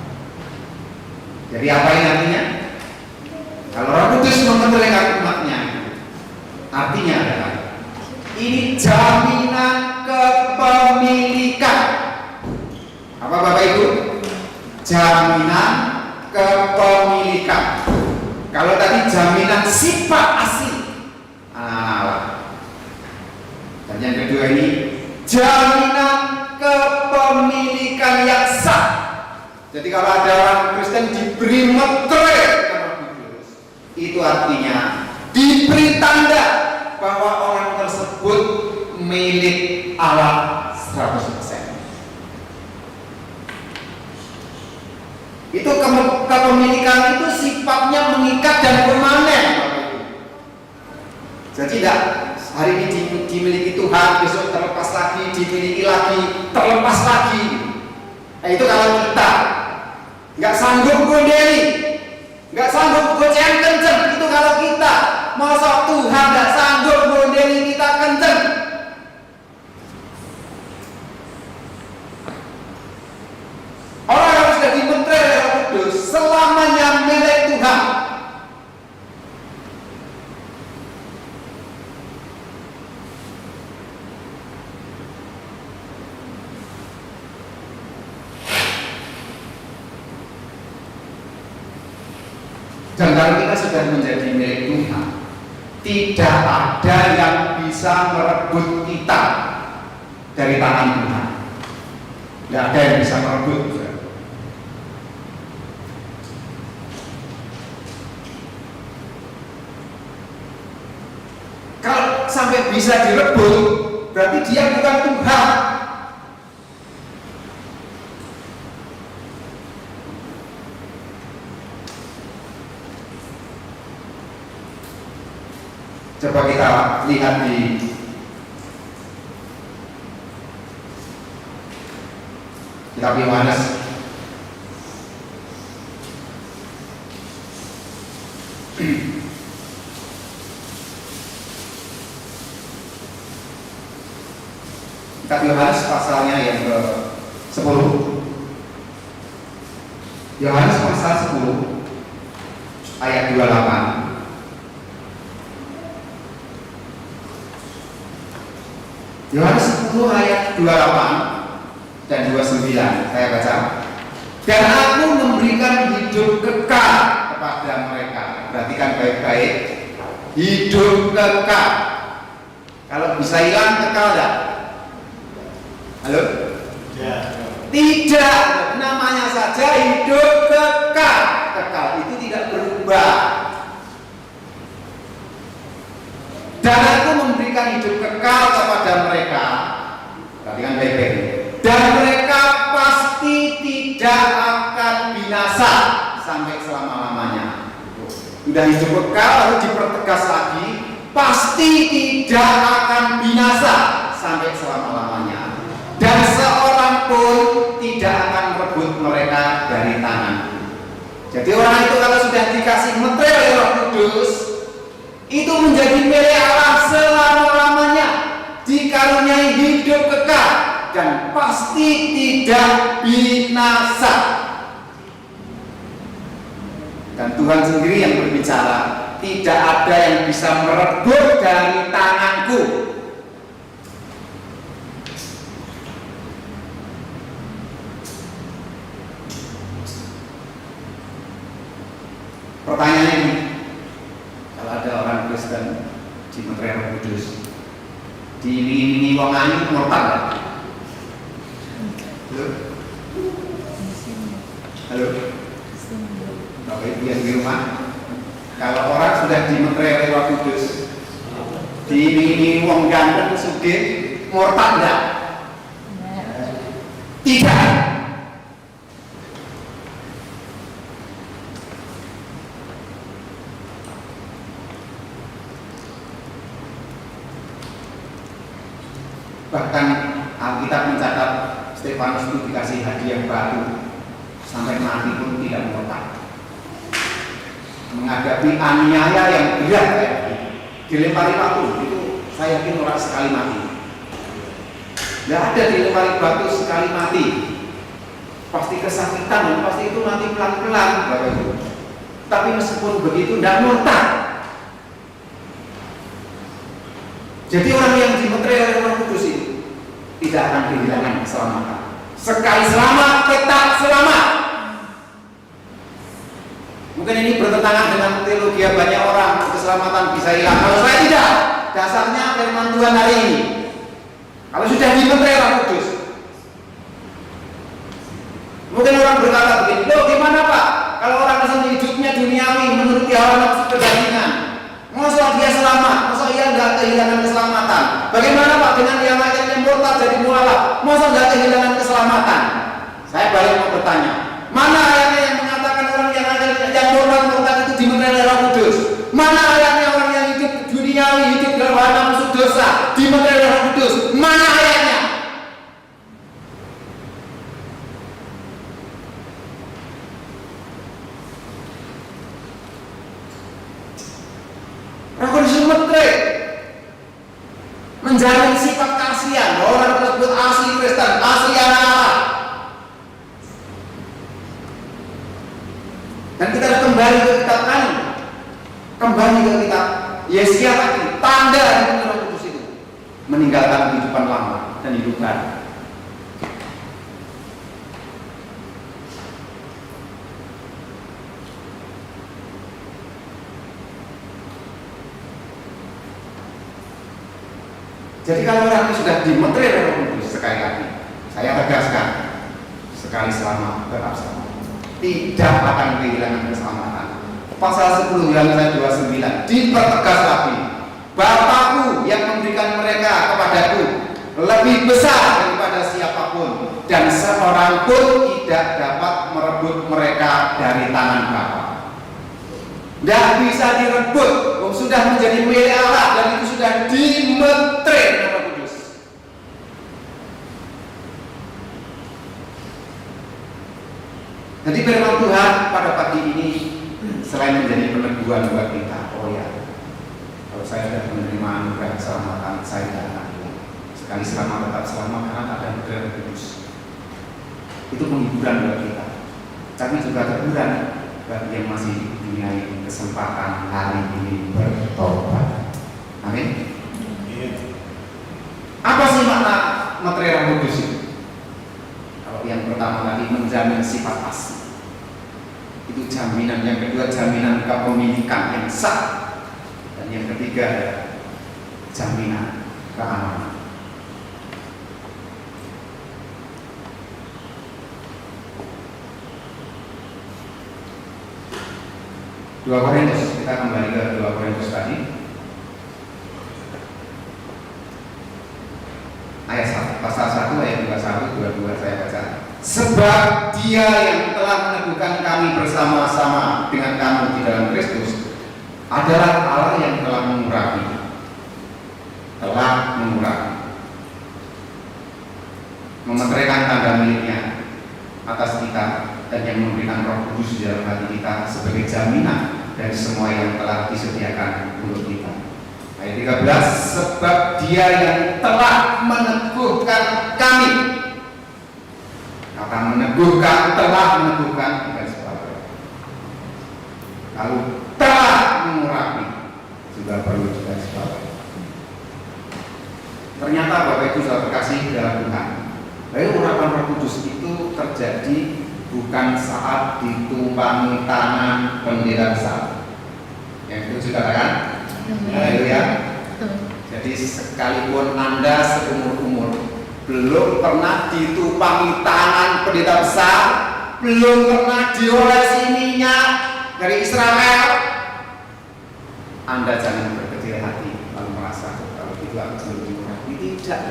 D: Jadi apa ini artinya? Kalau Roh Kudus mementerikan umatnya, artinya adalah ini jaminan kepemilikan. Apa Bapak Ibu? Jaminan kepemilikan. Kalau tadi jaminan sifat asli Allah. Dan yang kedua ini jaminan kepemilikan yang sah. Jadi kalau ada orang Kristen diberi meteri Roh Kudus, itu artinya diberi tanda bahwa orang tersebut milik Allah 100%. Itu kepemilikan itu sifatnya mengikat dan permanen. Jadi tidak hari ini dimiliki Tuhan, besok terlepas lagi, dimiliki lagi, terlepas lagi. Nah, itu kalau kita nggak sanggup gondeli, nggak sanggup gocehan kenceng, itu kalau kita. Masa Tuhan nggak sanggup gondeli kita kenceng? Orang yang sudah dimenteri oleh Roh Kudus selamanya milik Dan kalau kita sudah menjadi milik Tuhan, tidak ada yang bisa merebut kita dari tangan Tuhan. Tidak ada yang bisa merebut. Kalau sampai bisa direbut, berarti dia bukan Tuhan. Coba kita lihat di kitab Yohanes kitab Yohanes pasalnya yang ke-10. Yohanes pasal 10 ayat 28. Yohanes 10 ayat 28 dan 29, saya baca. Dan aku memberikan hidup kekal kepada mereka. Perhatikan baik-baik. Hidup kekal. Kalau bisa hilang, kekal enggak? Halo?
B: Ya.
D: Tidak, namanya saja hidup kekal. Kekal itu tidak berubah. Dan aku memberikan hidup kekal kepada mereka. Perhatikan baik-baik. Dan mereka pasti tidak akan binasa sampai selama-lamanya. Sudah hidup kekal, lalu dipertegas lagi, pasti tidak akan binasa sampai selama-lamanya. Dan seorang pun tidak akan merebut mereka dari tangan. Jadi orang itu kalau sudah dikasih meterai oleh Roh Kudus, itu menjadi milik Allah selama-lamanya, dikaruniai hidup kekal dan pasti tidak binasa. Dan Tuhan sendiri yang berbicara, tidak ada yang bisa merebut dari tanganku. Pertanyaannya ini, kalau ada orang Kristen di meterai Roh Kudus, diiringi wong ayu murtad enggak? Halo? Halo? Bapak Ibu yang di rumah, kalau orang sudah di meterai Roh Kudus, diiringi wong ganteng sugih murtad enggak? Tidak. Bahkan Alkitab mencatat Stefanus itu dikasih hadiah batu, sampai mati pun tidak murtad. Menghadapi aniaya yang berat kayak dilempari batu, itu saya yakin orang sekali mati. Tidak ada dilempari batu sekali mati, pasti kesakitan dan pasti itu mati pelan-pelan, Bapak Ibu. Tapi meskipun begitu tidak murtad. Jadi orang yang dimeterai oleh Roh Kudus itu tidak akan kehilangan keselamatan. Sekali selamat, tetap selamat. Mungkin ini bertentangan dengan teologi banyak orang, keselamatan bisa hilang. Kalau saya tidak, dasarnya firman Tuhan hari ini. Kalau sudah dimeterai Roh Kudus, mungkin orang berkata begini, loh gimana Pak? Kalau orang kesan hidupnya duniawi, menuruti hawa nafsu kedagingan, masa dia selamat? Masa ia tidak kehilangan keselamatan? Bagaimana Pak dengan yang akhirnya murtad jadi mualaf? Masa tidak kehilangan keselamatan? Saya balik mau bertanya, mana ayatnya yang mengatakan orang yang akhirnya yang murtad itu dimeterai Roh Kudus? Mana ayatnya orang yang hidup duniawi, hidup dalam hawa nafsu dosa dimeterai Roh Kudus? Mana ayatnya? Roh Kudus meterai, menjalin sifat kasihan. Orang tersebut asli Kristen, asli anak Allah. Dan kita harus kembali ke kitab kami, kembali ke kitab Yesaya lagi. Tanda dari Roh Kudus itu meninggalkan kehidupan lama dan hidup baru. Jadi kalau orang itu sudah dimenteri oleh Roh Kudus, sekali lagi saya tegaskan, sekali selamat tetap selamat, tidak akan kehilangan keselamatan. Pasal 10 Yohanes 29 dipertegas lagi, Bapakku yang memberikan mereka kepadaku lebih besar daripada siapapun, dan seorang pun tidak dapat merebut mereka dari tangan Bapa. Tidak bisa direbut, sudah menjadi milik Allah dan itu sudah dimenteri oleh Roh Kudus. Jadi firman Tuhan pada pagi ini selain menjadi peneguhan buat kita, oh ya, kalau saya sudah menerima anugerah keselamatan, saya tidak akan hilang. Sekali selamat tetap selamat karena ada anugerah Roh Kudus. Itu penghiburan buat kita, tapi juga teguran bagi yang masih mempunyai kesempatan hari ini bertobat. Amin. Apa sih makna materi Roh Kudus itu? Kalau yang pertama tadi menjamin sifat asli, itu jaminan. Yang kedua jaminan kepemilikan yang sah, dan yang ketiga jaminan keamanan. Dua Korintus, kita kembali ke 2 Korintus tadi, ayat 1, pasal 1 ayat 21, 22 saya baca. Sebab Dia yang telah meneguhkan kami bersama-sama dengan kamu di dalam Kristus adalah Allah yang telah mengurapi, memeteraikan tanda miliknya atas kita, dan yang memberikan Roh Kudus di dalam hati kita sebagai jaminan dari semua yang telah disediakan untuk kita. Ayat 13, sebab Dia yang telah meneguhkan kami. Kata meneguhkan, telah meneguhkan, lalu telah mengurapi, juga perlu juga sebab. Ternyata Bapak Ibu sudah terkasih dalam Tuhan, bahwa urapan Roh Kudus itu terjadi bukan saat ditumpangi tangan pendeta besar. Yang itu katakan, haleluya. Jadi sekalipun Anda seumur-umur belum pernah ditumpangi tangan pendeta besar, belum pernah diolesi minyak dari Israel, Anda jangan berkecil hati lalu merasa kalau itu belum diurapi. Tidak.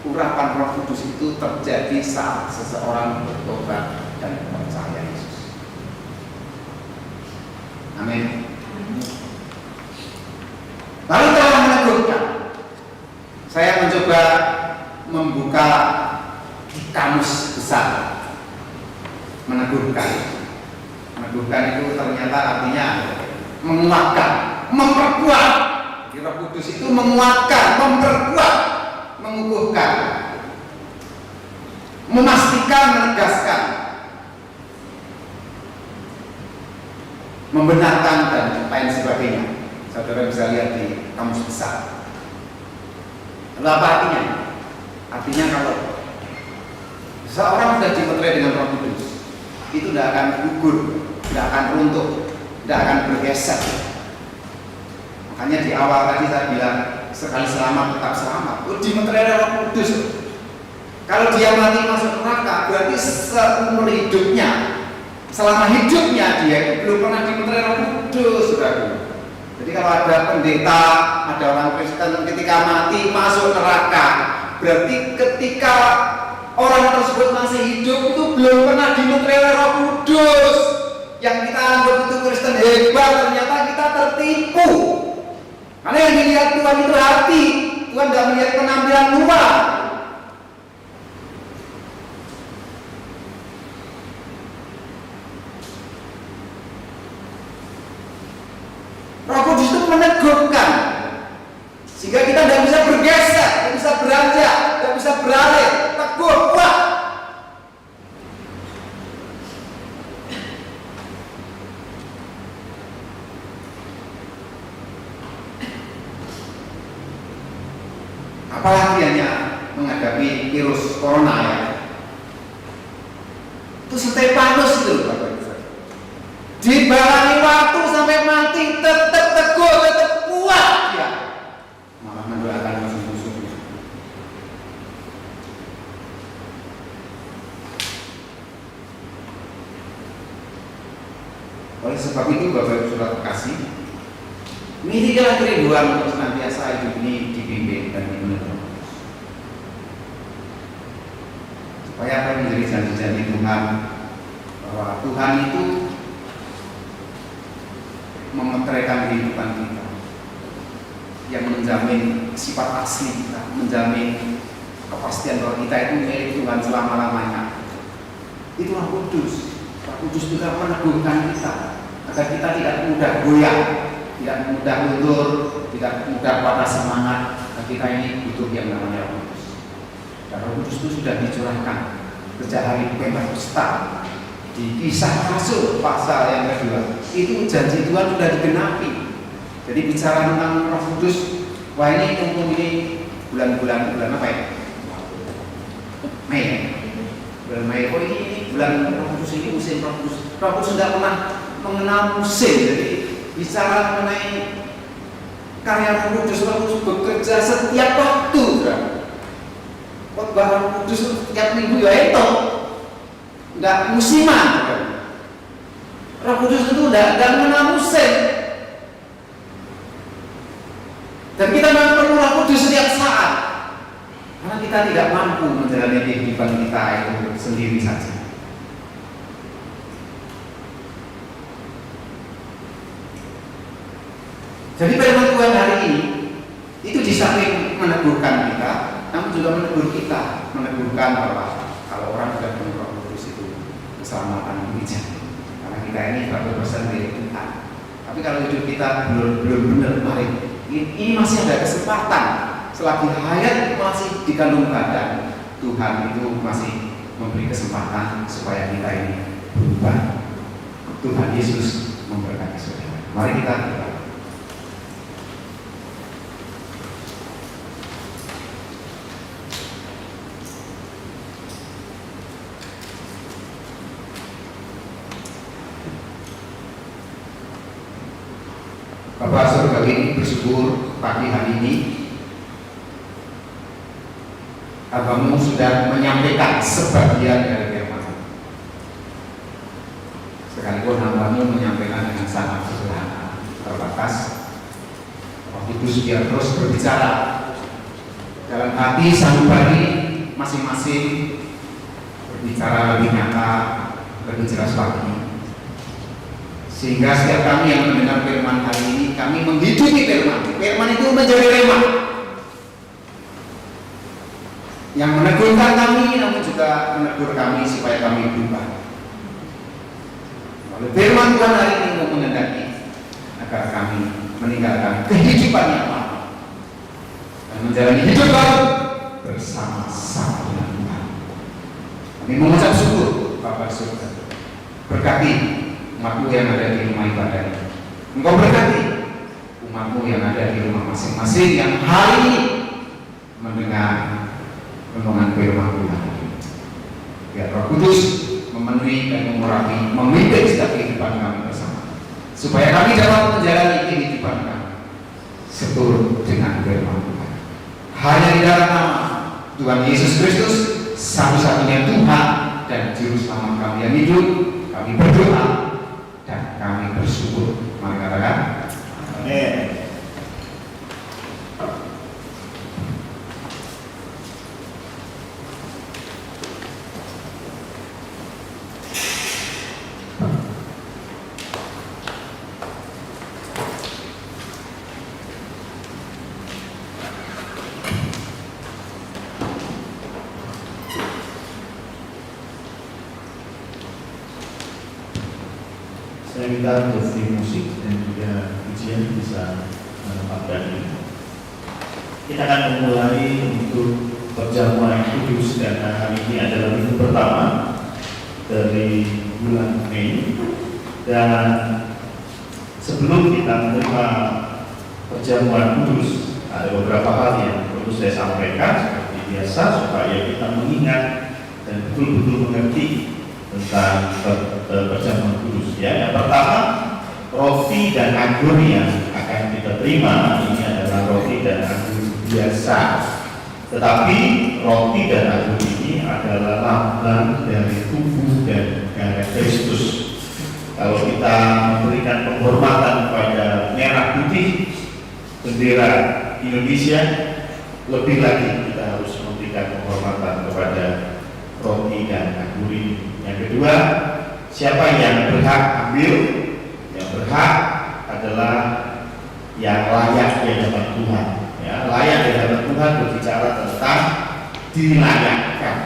D: Urapan Roh Kudus itu terjadi saat seseorang bertobat dan percaya Yesus. Amin. Lalu telah meneguhkan. Saya mencoba membuka kamus besar. Meneguhkan. Meneguhkan itu ternyata artinya menguatkan, memperkuat. Roh Kudus itu menguatkan, memperkuat, mengukuhkan, memastikan, menegaskan, membenarkan, dan lain sebagainya. Saudara bisa lihat di kamus besar. Lalu apa artinya? Artinya kalau seorang sudah dimeterai dengan Roh Kudus, itu tidak akan gugur, tidak akan runtuh, tidak akan bergeser. Makanya di awal tadi saya bilang sekali selamat tetap selamat. Dimeterai Roh Kudus. Kalau dia mati masuk neraka, berarti seumur hidupnya, selama hidupnya dia itu belum pernah dimeterai Roh Kudus, saudara. Jadi kalau ada pendeta, ada orang Kristen ketika mati masuk neraka, berarti ketika orang tersebut masih hidup itu belum pernah dimeterai Roh Kudus. Yang kita anggap itu Kristen hebat, ternyata kita tertipu. Karena yang dilihat Tuhan itu hati, Tuhan tidak melihat penampilan luar. Roh Kudus itu meneguhkan, sehingga kita tidak bisa bergeser, tidak bisa beranjak, tidak bisa beralih, teguh, kuat. Apalagi hanya menghadapi virus corona ya. Itu Stefanus itu Bapak Ibu. Dibalangi waktu sampai mati tetap teguh, tetap kuat ya. Malah mendoakan musuh-musuhnya. sebab itu Bapak Ibu Saudara kasih, milikilah kerinduan untuk senantiasa hidup ini dipimpin dan dimenuhi. Supaya apa yang menjadi janji-janji Tuhan, bahwa Tuhan itu memeteraikan kehidupan kita, yang menjamin sifat asli kita, menjamin kepastian bahwa kita itu milik Tuhan selama-lamanya. Itu Roh Kudus. Roh Kudus juga meneguhkan kita agar kita tidak mudah goyah, tidak mudah luntur, tidak mudah patah semangat. Dan kita ini butuh yang namanya Roh Kudus. Dan Roh Kudus itu sudah dicurahkan sejak hari Pentakosta di Kisah Rasul pasal yang kedua. Itu janji Tuhan sudah digenapi. Jadi bicara tentang Roh Kudus, wah ini mumpung ini bulan apa ya? Mei. Bulan Mei. Oh ini bulan Roh Kudus, ini musim Roh Kudus. Roh Kudus tidak pernah mengenal musim. Jadi bicara mengenai karya Roh Kudus bekerja setiap waktu. Khotbah Roh Kudus setiap minggu ya itu nggak musiman. Roh Kudus itu nggak mengenal musim. Dan kita memang perlu Roh Kudus setiap saat, karena kita tidak mampu menjalani kehidupan kita itu sendiri saja. Jadi firman Tuhan hari ini itu di samping meneguhkan kita, namun juga menegur kita, meneguhkan bahwa kalau orang sudah penuh Roh Kudus itu keselamatan dijamin. Karena kita ini 100% dari Tuhan. Tapi kalau hidup kita belum benar baik, ini masih ada kesempatan. Selagi hayat masih dikandung badan, Tuhan itu masih memberi kesempatan supaya kita ini berubah. Tuhan Yesus memberkati saudara. Mari kita berdoa. Bapak Saudara ini bersyukur pagi hari ini Abang-Mu sudah menyampaikan sebagian dari firman. Sekalipun Abang-Mu menyampaikan dengan sangat sederhana, terbatas. Roh Kudus biar terus berbicara dalam hati sanubari masing-masing, berbicara lebih nyata, lebih jelas lagi. Sehingga setiap kami yang mendengar firman hari ini, kami menghidupi firman. Firman itu menjadi rema yang meneguhkan kami, namun juga menegur kami supaya kami berubah. Oleh firman Tuhan hari ini untuk menghendaki agar kami meninggalkan kehidupan yang lama dan menjalani hidup baru bersama-sama dengan Tuhan. Kami mengucap syukur Bapa Surga. Berkati umat-Mu yang ada di rumah ibadah ini. Engkau berkati umat-Mu yang ada di rumah masing-masing yang hari ini mendengar renungan firman Tuhan. Biar Roh Kudus memenuhi dan mengurapi, memimpin setiap kehidupan kami bersama, supaya kami dapat menjalani kehidupan kami seturut dengan firman Tuhan. Hanya di dalam nama Tuhan Yesus Kristus, satu-satunya Tuhan dan Juru Selamat kami yang hidup, kami berdoa dan kami bersyukur. Mari katakan amin.
B: Saya minta industri musik dan juga ujian bisa menempatkan ini. Kita akan memulai untuk perjamuan kudus karena hari ini adalah minggu pertama dari bulan Mei. Dan sebelum kita menerima perjamuan kudus, ada beberapa hal yang perlu saya sampaikan seperti biasa supaya kita mengingat dan betul-betul mengerti tentang perjamuan kudus. Ya, yang pertama, roti dan anggur yang akan kita terima ini adalah roti dan anggur biasa. Tetapi roti dan anggur ini adalah lambang dari tubuh dan darah Kristus. Kalau kita memberikan penghormatan kepada merah putih bendera Indonesia, lebih lagi kita harus memberikan penghormatan kepada Rocky dan Aguri. Yang kedua, siapa yang berhak ambil? Yang berhak adalah yang layak di hadapan Tuhan. Ya, layak di hadapan Tuhan berbicara tentang dilayakkan.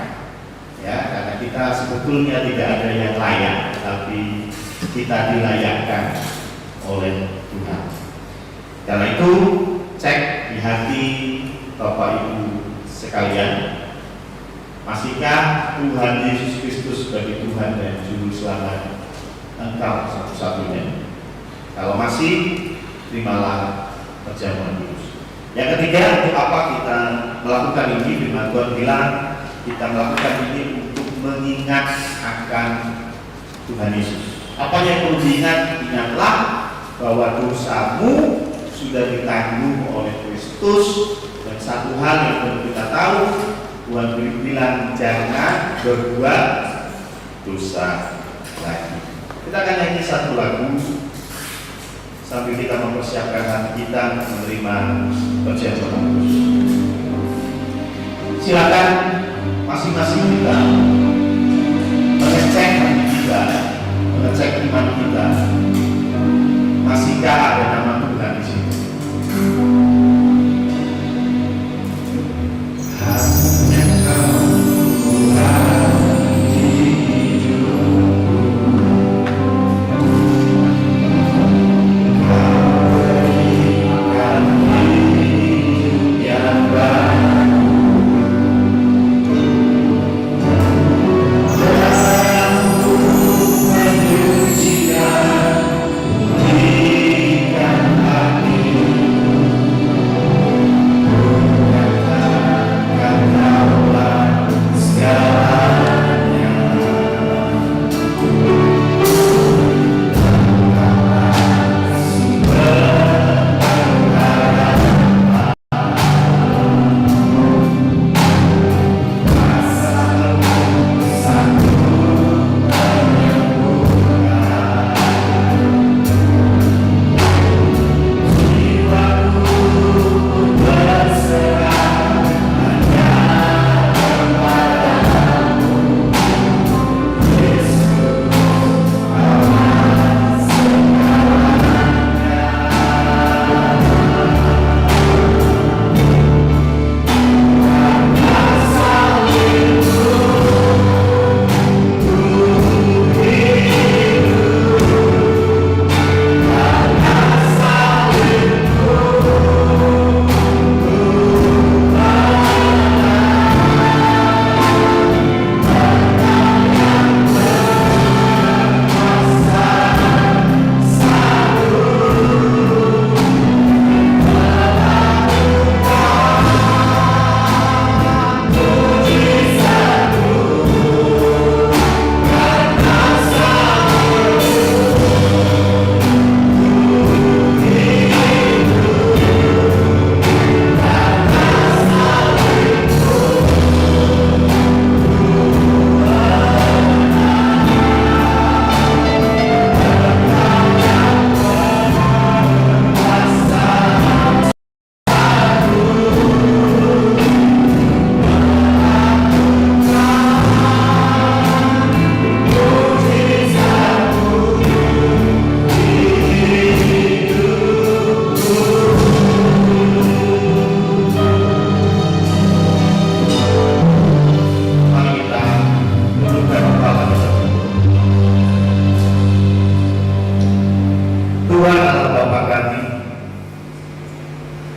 B: Ya, karena kita sebetulnya tidak ada yang layak, tapi kita dilayakkan oleh Tuhan. Karena itu, cek di hati Bapak Ibu sekalian, masihkah Tuhan Yesus Kristus sebagai Tuhan dan Juru Selamat engkau satu-satunya? Kalau masih, terimalah perjamuan kudus. Yang ketiga, untuk apa kita melakukan ini? Firman Tuhan bilang kita melakukan ini untuk mengingat akan Tuhan Yesus. Apa yang perlu diingat? Ingatlah bahwa dosamu sudah ditanggung oleh Kristus. Dan satu hal yang perlu kita tahu, Tuhan bilang jangan berbuat dosa lagi. Kita akan nyanyi satu lagu sambil kita mempersiapkan hati kita menerima perjamuan kudus. Silakan masing-masing kita mengecek hati kita, mengecek iman kita. Masihkah ada nama Tuhan di sini?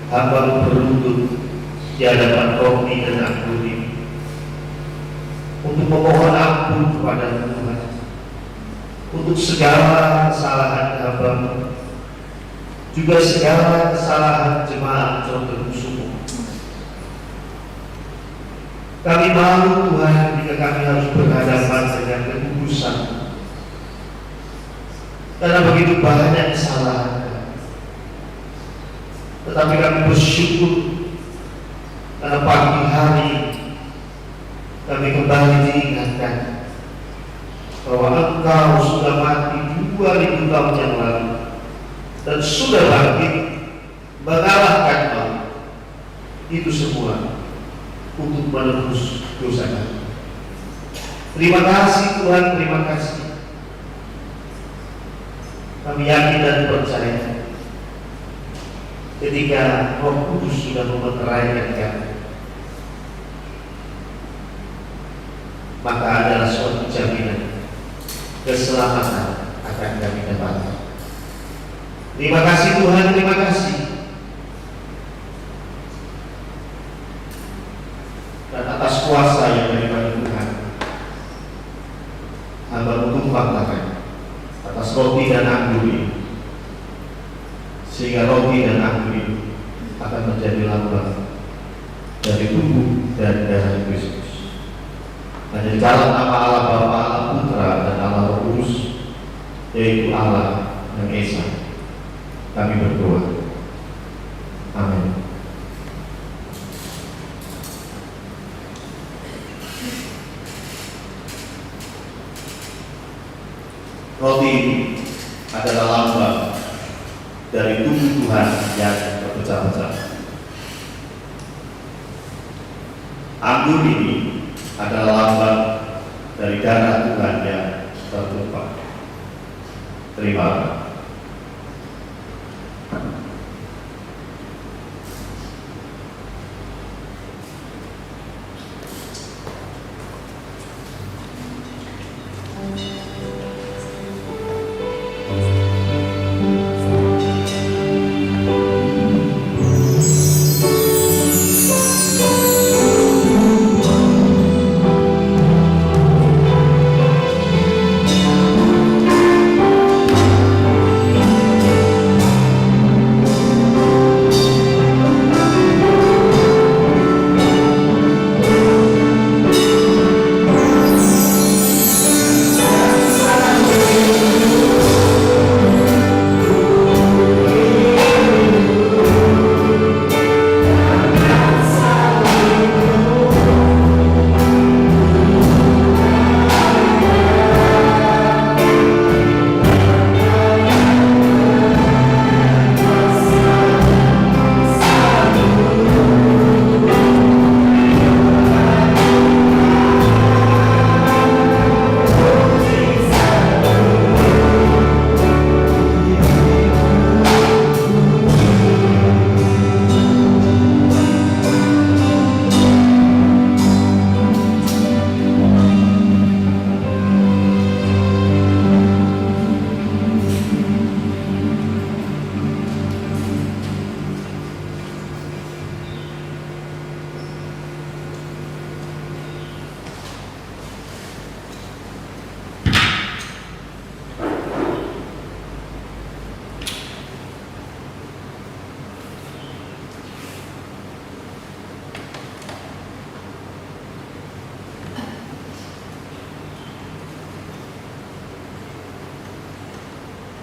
B: Hamba berlutut di hadapan Rocky dan Aguri untuk memohon ampun kepada Tuhan untuk segala kesalahan hamba, juga segala kesalahan jemaat Contoh Sumo. Kami malu Tuhan jika kami harus berhadapan dengan kekudusan, karena begitu banyak kesalahan. Tetapi kami bersyukur karena pagi hari kami kembali diingatkan bahwa Engkau sudah mati 2000 dan sudah bangkit mengalahkan maut. Itu semua untuk menebus dosa kami. Terima kasih Tuhan, terima kasih. Kami yakin dan percaya ketika Roh Kudus sudah memeteraikan kami, maka adalah suatu jaminan keselamatan akan kami dapatkan. Terima kasih Tuhan, terima kasih. Dan atas kuasa yang daripada Tuhan, hamba tumpah tangan atas roti dan anggur ini, sehingga roti dan anggur ini akan menjadi lambang dari tubuh dan darah Kristus. Hanya dalam nama Allah Bapa, Allah Putra, dan Allah Roh Kudus, yaitu Allah yang Esa, kami berdoa. Amin. Roti ini adalah lambang dari tubuh Tuhan yang terpecah-pecah. Anggur ini adalah lambang dari darah Tuhan yang tertumpah. Terima kasih.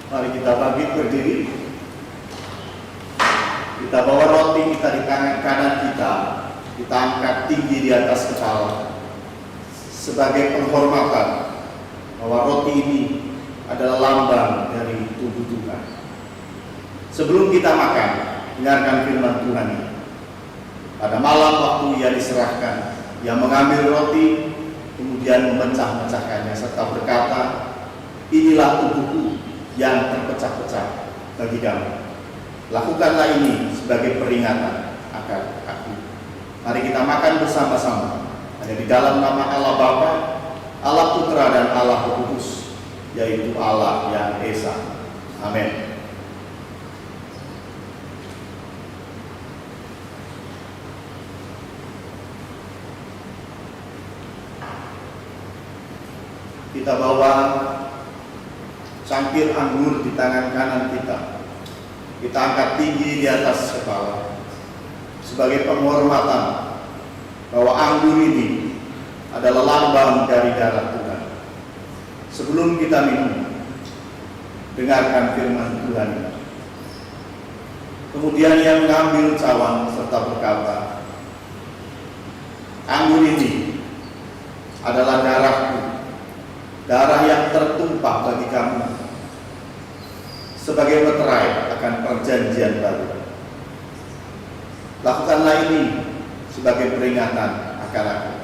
B: Mari kita bangkit berdiri. Kita bawa roti kita di tangan kanan kita angkat tinggi di atas kepala sebagai penghormatan bahwa roti ini adalah lambang dari tubuh Tuhan. Sebelum kita makan, dengarkan firman Tuhan ini. Pada malam waktu ia diserahkan, ia mengambil roti, kemudian memecah-mecahkannya serta berkata, "Inilah tubuhku yang terpecah-pecah bagi kamu. Lakukanlah ini sebagai peringatan akan aku." Mari kita makan bersama-sama. Hanya di dalam nama Allah Bapa, Allah Putra, dan Allah Roh Kudus, yaitu Allah yang Esa. Amin. Kita bawa cangkir anggur di tangan kanan kita. Kita angkat tinggi di atas kepala sebagai penghormatan bahwa anggur ini adalah lambang dari darah Tuhan. Sebelum kita minum, dengarkan firman Tuhan. Kemudian ia mengambil cawan serta berkata, "Anggur ini adalah darahku, darah yang tertumpah bagi kamu. sebagai meterai akan perjanjian baru. Lakukanlah ini sebagai peringatan akan aku.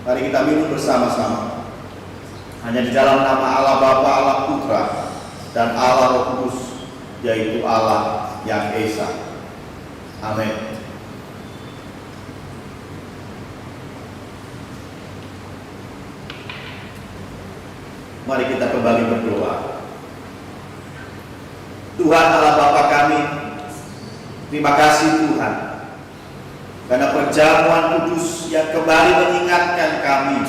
B: Mari kita minum bersama-sama. Hanya di dalam nama Allah Bapa, Allah Putra, dan Allah Roh Kudus, yaitu Allah yang Esa. Amin. Mari kita kembali berdoa. Tuhan Allah Bapa kami, terima kasih Tuhan, karena perjamuan kudus yang kembali mengingatkan kami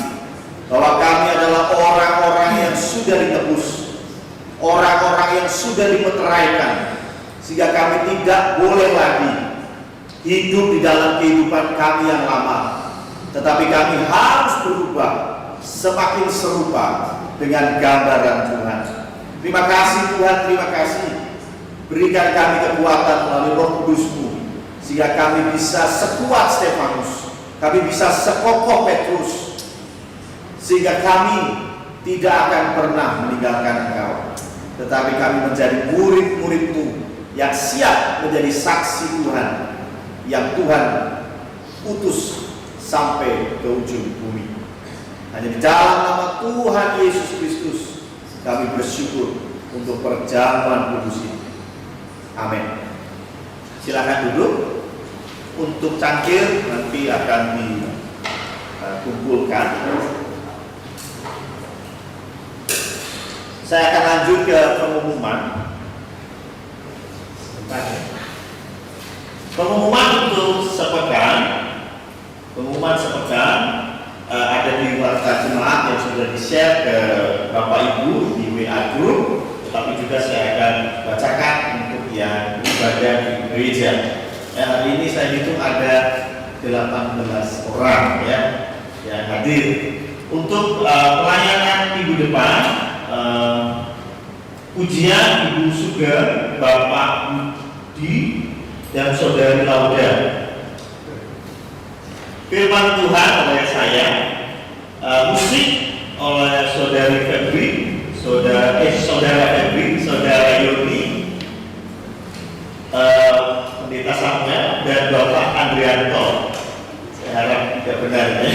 B: bahwa kami adalah orang-orang yang sudah ditebus, orang-orang yang sudah dimeteraikan, sehingga kami tidak boleh lagi hidup di dalam kehidupan kami yang lama, tetapi kami harus berubah semakin serupa dengan gambaran Tuhan. Terima kasih Tuhan, terima kasih. Berikan kami kekuatan melalui Roh Kudus-Mu, sehingga kami bisa sekuat Stefanus, kami bisa sekokoh Petrus, sehingga kami tidak akan pernah meninggalkan Engkau, tetapi kami menjadi murid-murid-Mu yang siap menjadi saksi Tuhan, yang Tuhan utus sampai ke ujung bumi. Hanya di dalam nama Tuhan Yesus Kristus kami bersyukur untuk perjamuan kudus ini. Amin. Silakan duduk. Untuk cangkir nanti akan dikumpulkan. Saya akan lanjut ke pengumuman. Pengumuman untuk sepekan. Pengumuman sepekan ada di warta jemaat yang sudah di-share ke Bapak Ibu di WA Group, tetapi juga saya akan bacakan untuk yang ibadah di gereja. Hari ini saya hitung ada 18 orang ya yang hadir. Untuk pelayanan minggu depan, ujian Ibu Sugar, Bapak Budi, dan Saudari Lauda. Firman Tuhan oleh saya, musik oleh Saudari Febri, Saudara Febri, Saudara Yoni, Pendeta Samuel, dan Bapak Andrianto. Saya harap tidak benar ya.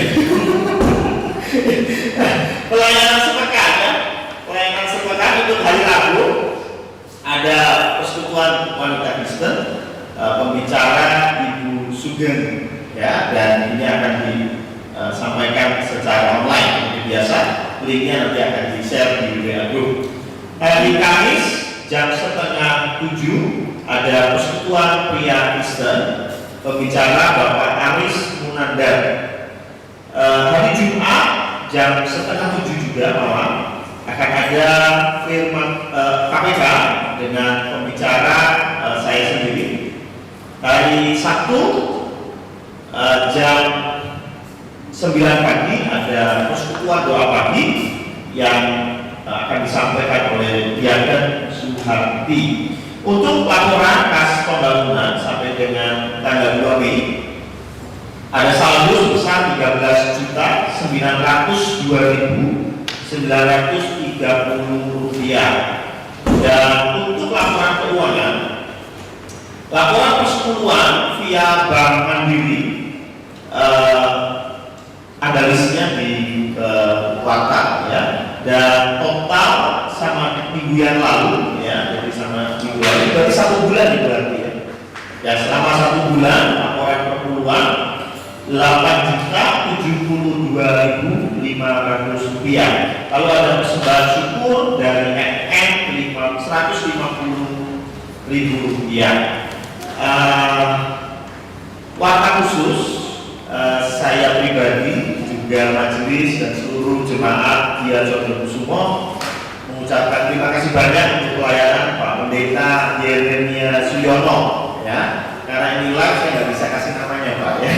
B: Pelayanan sepekan ya, pelayanan sepekan untuk hari Rabu ada persekutuan wanita Kristen, pembicara Ibu Sugeng ya, dan ini akan disampaikan secara online seperti biasa. Linknya nanti akan di-share di WA Group. Hari Kamis jam 6:30 ada persekutuan pria Kristen, pembicara Bapak Aris Munandar. Hari Jumat jam 6:30 juga malam akan ada firman KPK dengan pembicara saya sendiri. Hari Sabtu jam 9 pagi ada persekutuan doa pagi yang akan disampaikan oleh Diaken Suharti. Untuk laporan kas pembangunan sampai dengan tanggal 2 Mei ada saldo sebesar 13.202.930 rupiah. Dan untuk laporan keuangan, laporan persekutuan via Bank Mandiri ada listnya di warta ya, dan total sama minggu yang lalu ya, jadi sama minggu lalu berarti 1 bulan itu berarti ya. Ya selama 1 bulan laporan perpuluhan 8.072.500 rupiah. Lalu ada persembahan syukur dari FN 150.000 rupiah. Warta khusus saya pribadi juga majelis dan seluruh jemaat Dia Condrokusumo mengucapkan terima kasih banyak untuk pelayanan Pak Pendeta Yeremia Suyono ya, karena ini live saya nggak bisa kasih namanya Pak ya.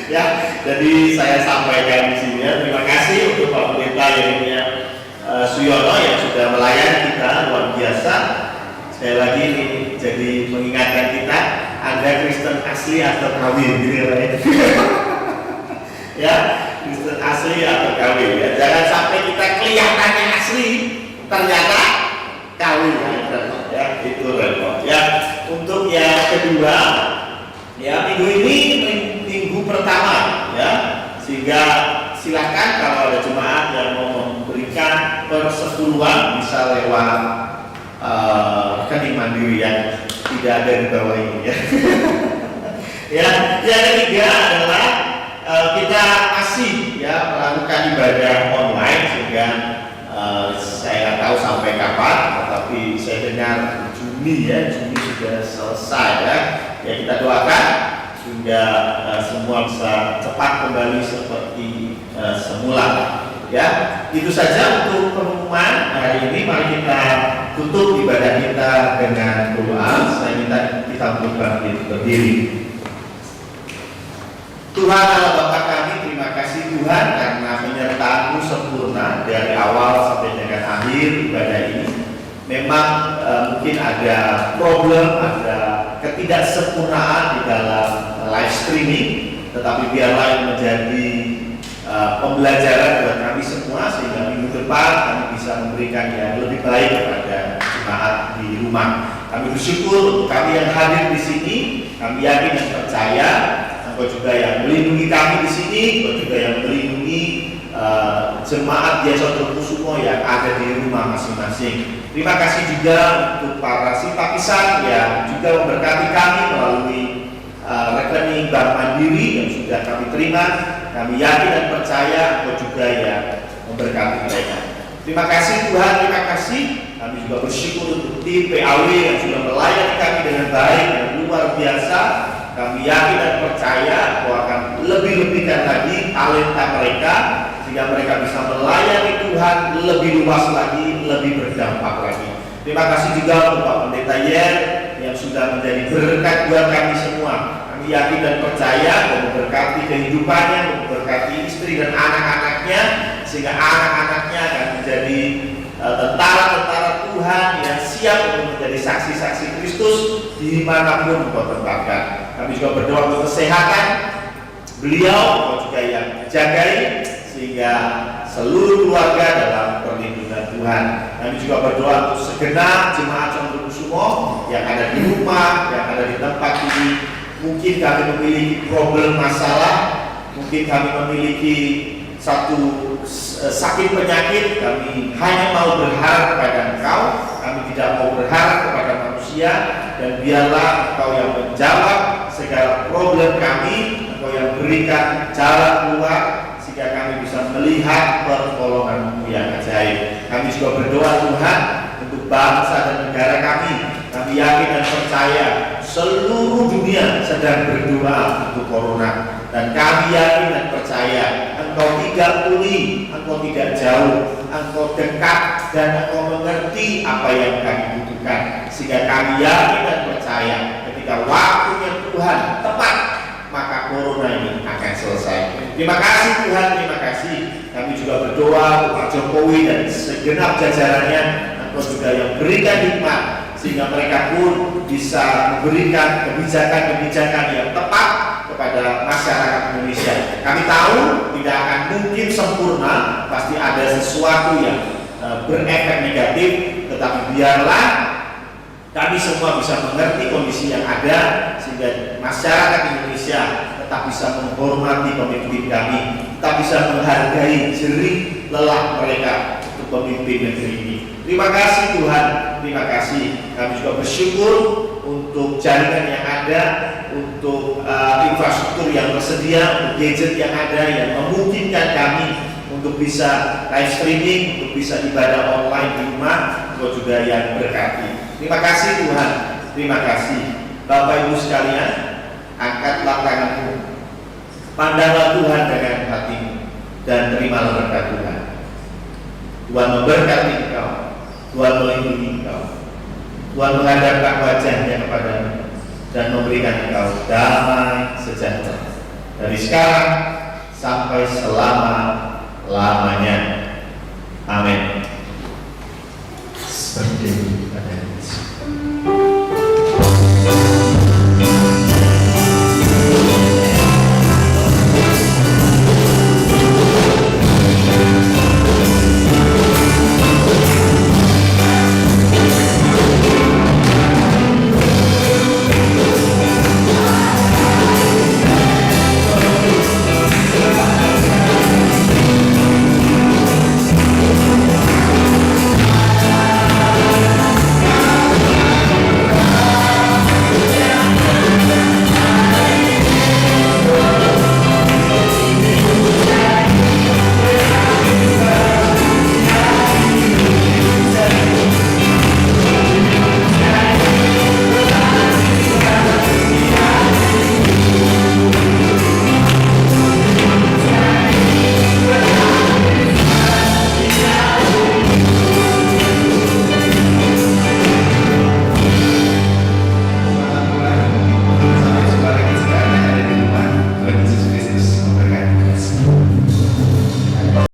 B: Ya, jadi saya sampaikan di sini ya, terima kasih untuk Pak Pendeta Yeremia Suyono yang sudah melayani kita luar biasa. Sekali lagi ini jadi mengingatkan kita, Anda Kristen asli atau kawin gitu ya. Ya, Kristen asli atau kawin ya. Jangan sampai kita kelihatannya asli, ternyata kali ya, itu repot ya. Untuk yang kedua ya, minggu ini minggu pertama ya, sehingga silakan kalau ada jemaat yang mau memberikan persepuluhan bisa lewat rekening mandiri yang tidak ada di bawah ini ya. Ya, yang ketiga adalah kita masih ya melakukan ibadah online, sehingga saya nggak tahu sampai kapan, tetapi saya dengar Juni sudah selesai ya. Ya, kita doakan sehingga semua bisa cepat kembali seperti semula. Ya, itu saja untuk pengumuman hari ini. Mari kita tutup ibadah kita dengan doa. Saya minta kita untuk bangkit berdiri. Tuhan Allah Bapa kami, terima kasih Tuhan karena penyertaan-Mu sempurna dari awal sampai dengan akhir ibadah ini. Memang mungkin ada problem, ada ketidaksempurnaan di dalam live streaming, tetapi biarlah yang menjadi pembelajaran buat kami semua, sehingga minggu depan kami bisa memberikan yang lebih baik kepada jemaat di rumah. Kami bersyukur untuk kami yang hadir di sini. Kami yakin dan percaya Engkau juga yang melindungi kami di sini, Engkau juga yang melindungi jemaat Yesus yang ada di rumah masing-masing. Terima kasih juga untuk para simpatisan yang juga memberkati kami melalui rekening Bank Mandiri yang sudah kami terima. Kami yakin dan percaya Engkau juga yang memberkati mereka. Terima kasih Tuhan, terima kasih. Kami juga bersyukur untuk tim PAW yang sudah melayani kami dengan baik dan luar biasa. Kami yakin dan percaya Engkau akan lebih-lebihkan lagi talenta mereka, sehingga mereka bisa melayani Tuhan lebih luas lagi, lebih berdampak lagi. Terima kasih juga untuk Pak Pendeta Yer yang sudah menjadi berkat buat kami semua. Kami yakin dan percaya dan memberkati kehidupannya, memberkati istri dan anak-anaknya, sehingga anak-anaknya akan menjadi tentara-tentara Tuhan yang siap untuk menjadi saksi-saksi Kristus dimanapun Engkau tempatkan. Kami juga berdoa untuk kesehatan beliau, Engkau juga yang jagai, sehingga seluruh keluarga dalam perlindungan Tuhan. Kami juga berdoa untuk segenap jemaat Condong Kusumo yang ada di rumah, yang ada di tempat ini. Mungkin kami memiliki problem masalah, mungkin kami memiliki satu sakit penyakit. Kami hanya mau berharap kepada Engkau, kami tidak mau berharap kepada manusia. Dan biarlah Engkau yang menjawab segala problem kami, Engkau yang berikan jalan keluar, sehingga kami bisa melihat pertolongan-Mu yang ajaib. Kami juga berdoa Tuhan untuk bangsa dan negara kami. Kami yakin dan percaya seluruh dunia sedang berdoa untuk corona. Dan kami yakin dan percaya Engkau tidak tuli, Engkau tidak jauh, Engkau dekat, dan Engkau mengerti apa yang kami butuhkan. Sehingga kami yakin dan percaya ketika waktunya Tuhan tepat, maka corona ini akan selesai. Terima kasih Tuhan, terima kasih. Kami juga berdoa untuk Pak Jokowi dan segenap jajarannya. Engkau juga yang berikan hikmat, sehingga mereka pun bisa memberikan kebijakan-kebijakan yang tepat kepada masyarakat Indonesia. Kami tahu tidak akan mungkin sempurna, pasti ada sesuatu yang berefek negatif, tetapi biarlah kami semua bisa mengerti kondisi yang ada, sehingga masyarakat Indonesia tetap bisa menghormati pemimpin kami, tetap bisa menghargai jerih lelah mereka untuk memimpin negeri ini. Terima kasih Tuhan, terima kasih. Kami juga bersyukur untuk jaringan yang ada, untuk infrastruktur yang tersedia, untuk gadget yang ada yang memungkinkan kami untuk bisa live streaming, untuk bisa ibadah online di rumah. Engkau juga yang berkati. Terima kasih Tuhan, terima kasih. Bapak Ibu sekalian, angkatlah tanganmu, pandanglah Tuhan dengan hatimu, dan terimalah berkat Tuhan. Tuhan memberkati engkau, Tuhan melindungi engkau, Tuhan menghadapkan wajahnya kepadamu dan memberikan engkau damai sejahtera dari sekarang sampai selama-lamanya. Amin.
C: Seperti pada Yesus.